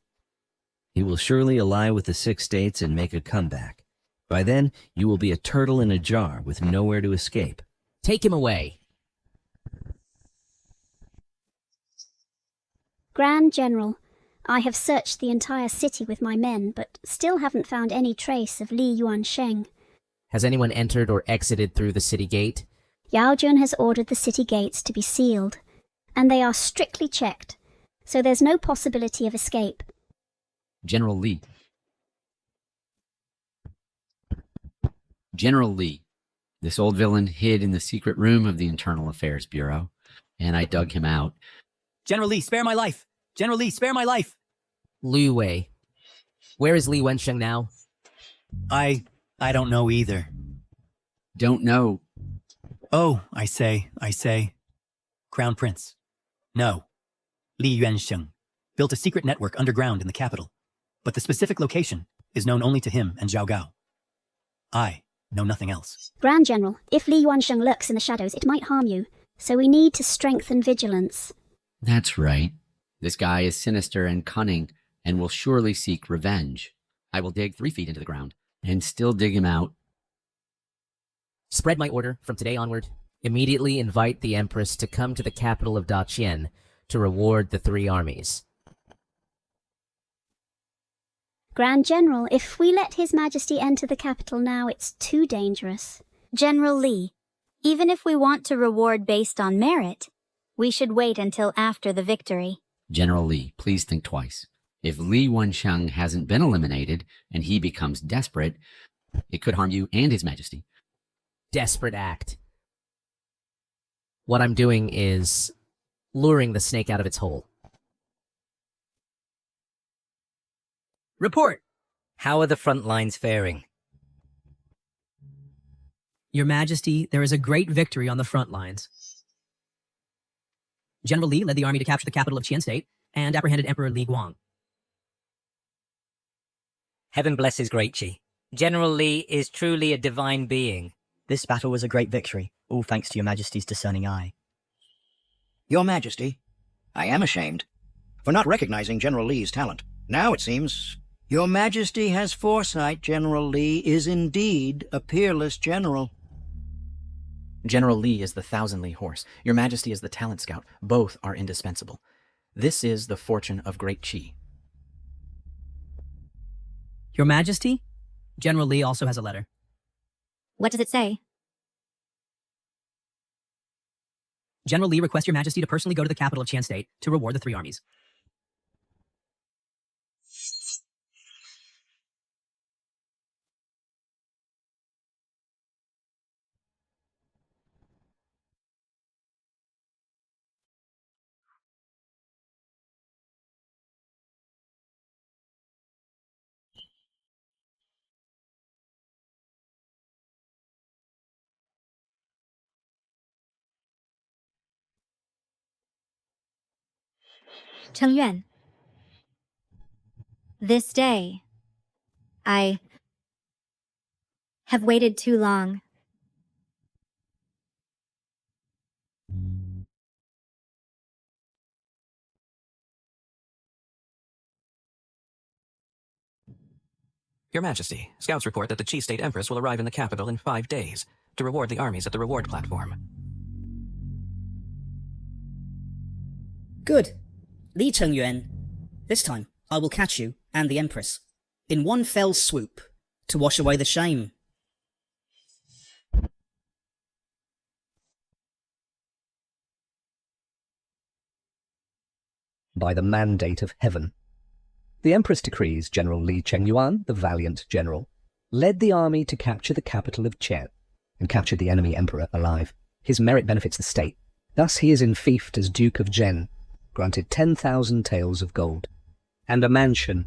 He will surely ally with the 6 states and make a comeback. By then, you will be a turtle in a jar with nowhere to escape. Take him away. Grand General, I have searched the entire city with my men, but still haven't found any trace of Li Yuansheng. Has anyone entered or exited through the city gate? Yao Jun has ordered the city gates to be sealed, and they are strictly checked, so there's no possibility of escape. General Lee. General Lee. This old villain hid in the secret room of the Internal Affairs Bureau, and I dug him out. General Lee, spare my life! General Lee, spare my life! Liu Wei. Where is Li Wensheng now? I don't know either. Don't know. Oh, I say. Crown Prince. No. Li Yuansheng built a secret network underground in the capital, but the specific location is known only to him and Zhao Gao. I know nothing else. Grand General, if Li Yuansheng lurks in the shadows, it might harm you, so we need to strengthen vigilance. That's right. This guy is sinister and cunning, and will surely seek revenge. I will dig 3 feet into the ground, and still dig him out. Spread my order from today onward. Immediately invite the Empress to come to the capital of Daqin to reward the 3 armies. Grand General, if we let His Majesty enter the capital now, it's too dangerous. General Li, even if we want to reward based on merit, we should wait until after the victory. General Lee, please think twice. If Li Wensheng hasn't been eliminated, and he becomes desperate, it could harm you and His Majesty. Desperate act. What I'm doing is luring the snake out of its hole. Report! How are the front lines faring? Your Majesty, there is a great victory on the front lines. General Li led the army to capture the capital of Qian State and apprehended Emperor Li Guang. Heaven bless his great Qi. General Li is truly a divine being. This battle was a great victory, all thanks to your Majesty's discerning eye. Your Majesty, I am ashamed for not recognizing General Lee's talent. Now it seems your Majesty has foresight. General Lee is indeed a peerless general. General Lee is the 1,000 Li horse. Your Majesty is the talent scout. Both are indispensable. This is the fortune of great Qi. Your Majesty, General Li also has a letter. What does it say? General Li requests your Majesty to personally go to the capital of Qian State to reward the 3 armies. Cheng Yuan. This day, I have waited too long. Your Majesty, scouts report that the Qi State Empress will arrive in the capital in 5 days to reward the armies at the reward platform. Good. Li Chengyuan, this time I will catch you and the Empress in one fell swoop to wash away the shame. By the mandate of heaven. The Empress decrees General Li Chengyuan, the valiant general, led the army to capture the capital of Qian and captured the enemy emperor alive. His merit benefits the state. Thus he is enfeoffed as Duke of Zhen, granted 10,000 taels of gold, and a mansion.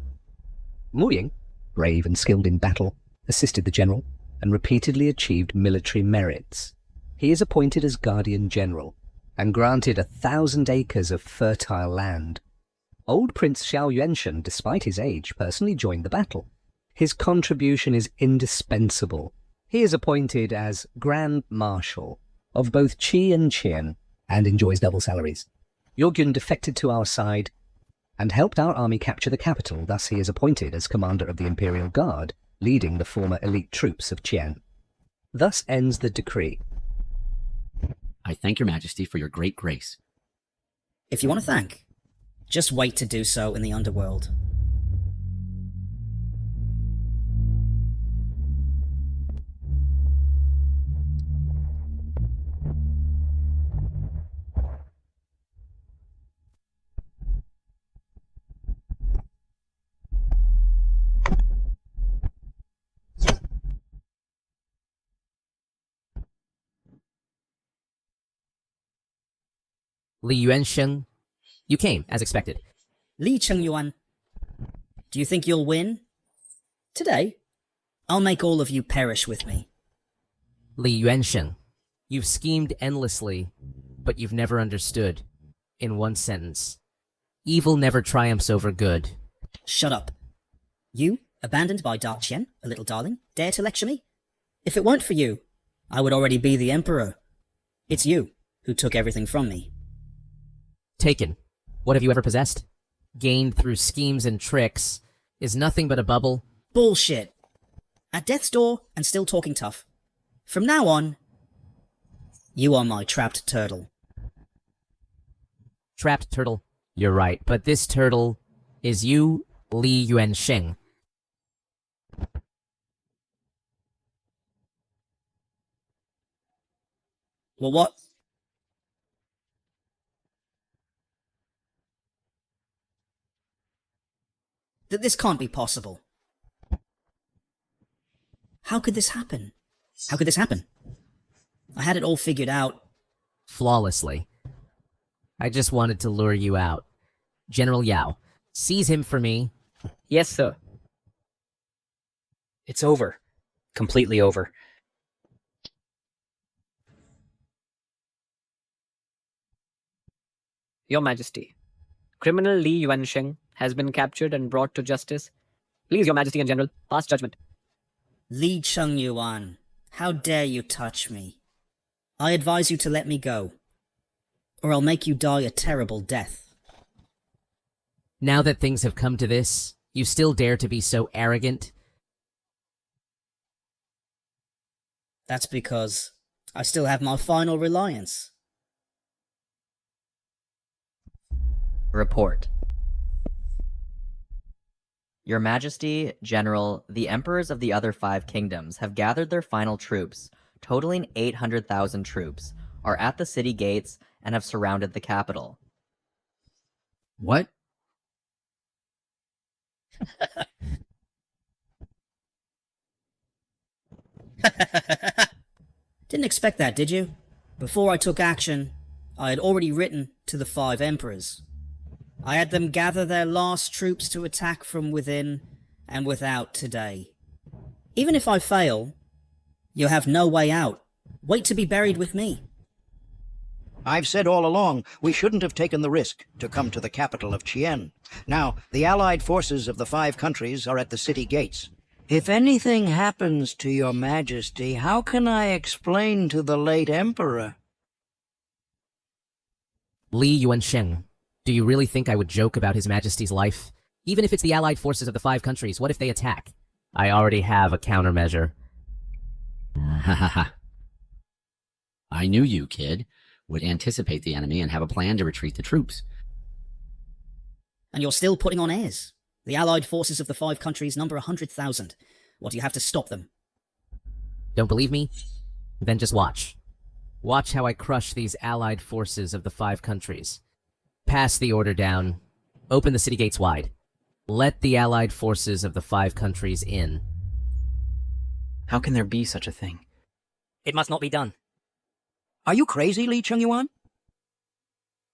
Mu Ying, brave and skilled in battle, assisted the general and repeatedly achieved military merits. He is appointed as Guardian General and granted 1,000 acres of fertile land. Old Prince Xiao Yuanshen, despite his age, personally joined the battle. His contribution is indispensable. He is appointed as Grand Marshal of both Qi and Qian and enjoys double salaries. Yorgyun defected to our side and helped our army capture the capital. Thus he is appointed as Commander of the Imperial Guard, leading the former elite troops of Qian. Thus ends the decree. I thank your Majesty for your great grace. If you want to thank, just wait to do so in the underworld. Li Yuansheng, you came, as expected. Li Chengyuan, do you think you'll win? Today? I'll make all of you perish with me. Li Yuansheng, you've schemed endlessly, but you've never understood. In one sentence, evil never triumphs over good. Shut up. You, abandoned by Da Qian, a little darling, dare to lecture me? If it weren't for you, I would already be the emperor. It's you who took everything from me. Taken. What have you ever possessed? Gained through schemes and tricks is nothing but a bubble. Bullshit. At death's door and still talking tough. From now on, you are my trapped turtle. Trapped turtle. You're right, but this turtle is you, Li Yuansheng. Well, what? This can't be possible. How could this happen? How could this happen? I had it all figured out. Flawlessly. I just wanted to lure you out. General Yao, seize him for me. Yes, sir. It's over. Completely over. Your Majesty, criminal Li Yuansheng has been captured and brought to justice. Please, Your Majesty and General, pass judgment. Li Chengyuan, how dare you touch me? I advise you to let me go, or I'll make you die a terrible death. Now that things have come to this, you still dare to be so arrogant? That's because I still have my final reliance. Report. Your Majesty, General, the emperors of the other 5 kingdoms have gathered their final troops, totaling 800,000 troops, are at the city gates, and have surrounded the capital. What? Didn't expect that, did you? Before I took action, I had already written to the 5 emperors. I had them gather their last troops to attack from within and without today. Even if I fail, you have no way out. Wait to be buried with me. I've said all along, we shouldn't have taken the risk to come to the capital of Chien. Now, the allied forces of the 5 countries are at the city gates. If anything happens to your Majesty, how can I explain to the late Emperor? Li Yuansheng, do you really think I would joke about His Majesty's life? Even if it's the allied forces of the 5 countries, what if they attack? I already have a countermeasure. Ha ha ha. I knew you, kid, would anticipate the enemy and have a plan to retreat the troops. And you're still putting on airs. The allied forces of the 5 countries number 100,000. What do you have to stop them? Don't believe me? Then just watch. Watch how I crush these allied forces of the 5 countries. Pass the order down. Open the city gates wide. Let the allied forces of the 5 countries in. How can there be such a thing? It must not be done. Are you crazy, Li Chengyuan?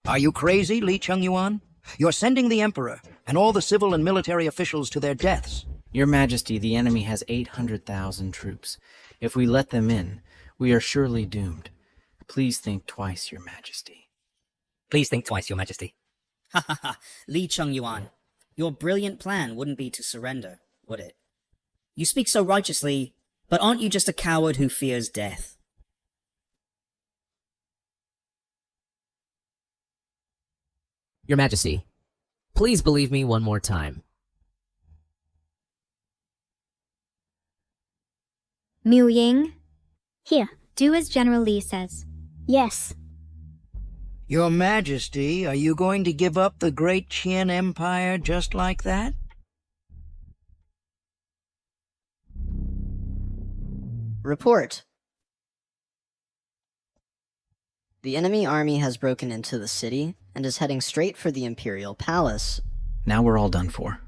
Are you crazy, Li Chengyuan? You're sending the Emperor and all the civil and military officials to their deaths. Your Majesty, the enemy has 800,000 troops. If we let them in, we are surely doomed. Please think twice, Your Majesty. Please think twice, Your Majesty. Ha ha ha, Li Chengyuan. Your brilliant plan wouldn't be to surrender, would it? You speak so righteously, but aren't you just a coward who fears death? Your Majesty, please believe me one more time. Mu Ying? Here. Do as General Li says. Yes. Your Majesty, are you going to give up the great Qian Empire just like that? Report. The enemy army has broken into the city and is heading straight for the Imperial Palace. Now we're all done for.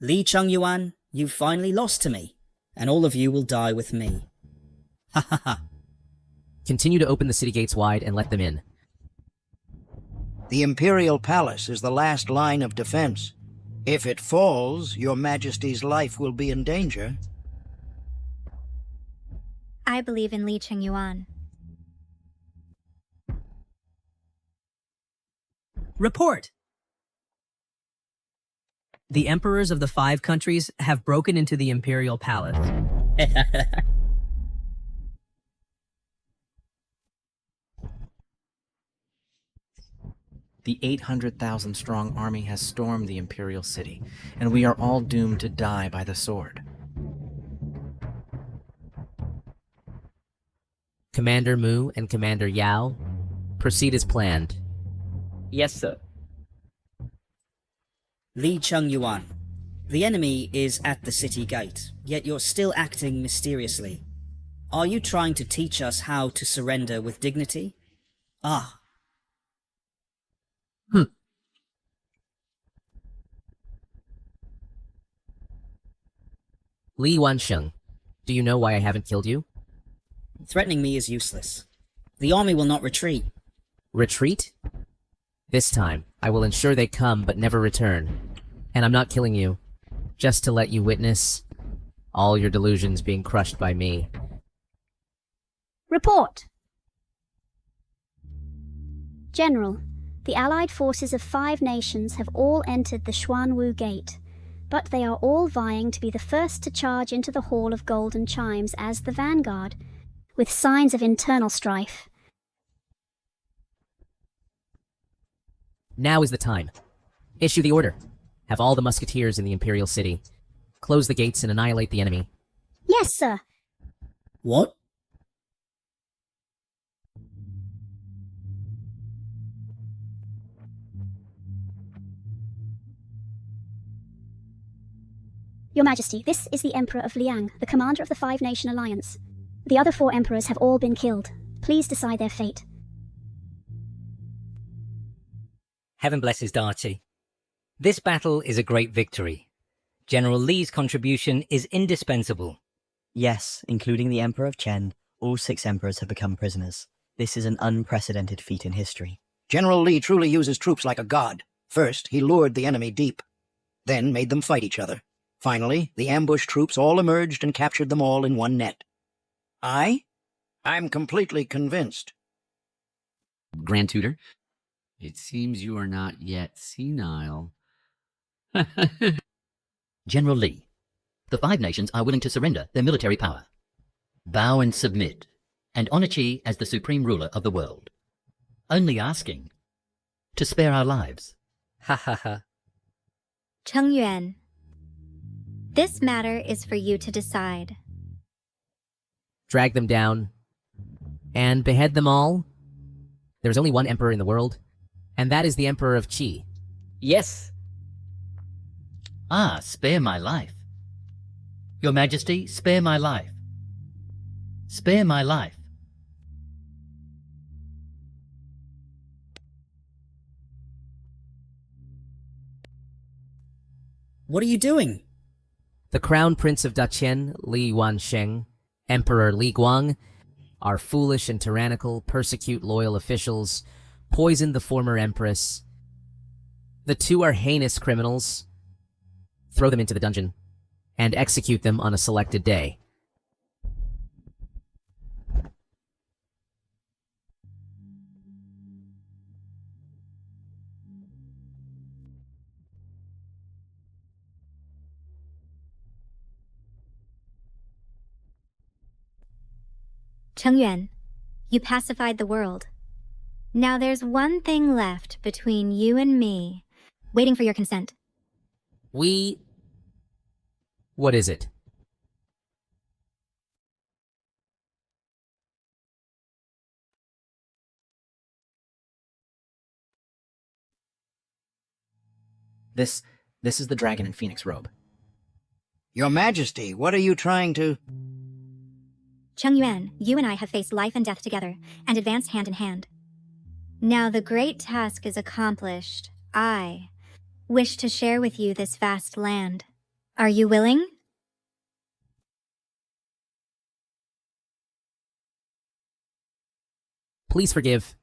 Li Chengyuan, you've finally lost to me, and all of you will die with me. Ha ha ha. Continue to open the city gates wide and let them in. The Imperial Palace is the last line of defense. If it falls, your Majesty's life will be in danger. I believe in Li Chengyuan. Report! The emperors of the 5 countries have broken into the Imperial Palace. The 800,000 strong army has stormed the imperial city, and we are all doomed to die by the sword. Commander Mu and Commander Yao, proceed as planned. Yes, sir. Li Chengyuan, the enemy is at the city gate, yet you're still acting mysteriously. Are you trying to teach us how to surrender with dignity? Ah. Li Wansheng, do you know why I haven't killed you? Threatening me is useless. The army will not retreat. Retreat? This time, I will ensure they come but never return. And I'm not killing you, just to let you witness all your delusions being crushed by me. Report! General, the Allied forces of 5 nations have all entered the Xuanwu Gate, but they are all vying to be the first to charge into the Hall of Golden Chimes as the vanguard, with signs of internal strife. Now is the time. Issue the order. Have all the musketeers in the Imperial City. Close the gates and annihilate the enemy. Yes, sir. What? Your Majesty, this is the Emperor of Liang, the commander of the 5-nation alliance. The other 4 emperors have all been killed. Please decide their fate. Heaven bless his Darchi. This battle is a great victory. General Li's contribution is indispensable. Yes, including the Emperor of Chen, all 6 emperors have become prisoners. This is an unprecedented feat in history. General Li truly uses troops like a god. First, he lured the enemy deep, then made them fight each other. Finally, the ambush troops all emerged and captured them all in one net. I'm completely convinced. Grand Tutor, it seems you are not yet senile. General Li, the 5 nations are willing to surrender their military power. Bow and submit, and honor Qi as the supreme ruler of the world. Only asking to spare our lives. Ha ha ha. Cheng Yuan, this matter is for you to decide. Drag them down and behead them all. There's only one emperor in the world, and that is the Emperor of Qi. Yes. Ah, spare my life. Your Majesty, spare my life. Spare my life. What are you doing? The Crown Prince of Daqin, Li Wansheng, Emperor Li Guang, are foolish and tyrannical, persecute loyal officials, poisoned the former empress. The 2 are heinous criminals. Throw them into the dungeon, and execute them on a selected day. Cheng Yuan, you pacified the world. Now there's one thing left between you and me, waiting for your consent. What is it? This is the dragon and phoenix robe. Your Majesty, what are you trying to... Cheng Yuan, you and I have faced life and death together, and advanced hand in hand. Now the great task is accomplished. I wish to share with you this vast land. Are you willing? Please forgive.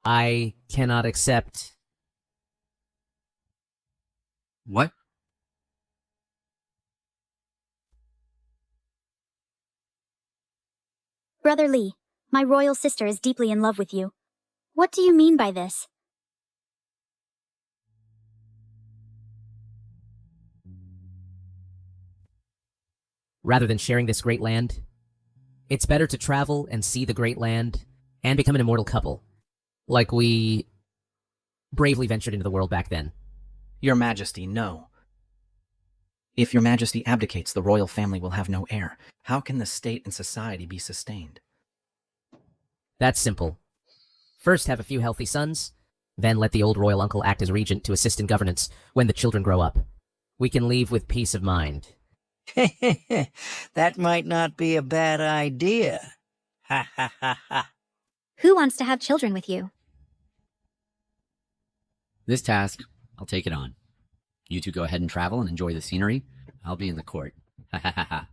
I cannot accept. What? Brother Lee, my royal sister is deeply in love with you. What do you mean by this? Rather than sharing this great land, it's better to travel and see the great land and become an immortal couple, like we bravely ventured into the world back then. Your Majesty, no. If Your Majesty abdicates, the royal family will have no heir. How can the state and society be sustained? That's simple. First have a few healthy sons, then let the old royal uncle act as regent to assist in governance when the children grow up. We can leave with peace of mind. That might not be a bad idea. Ha ha ha ha. Who wants to have children with you? This task, I'll take it on. You two go ahead and travel and enjoy the scenery. I'll be in the court. Ha ha ha ha.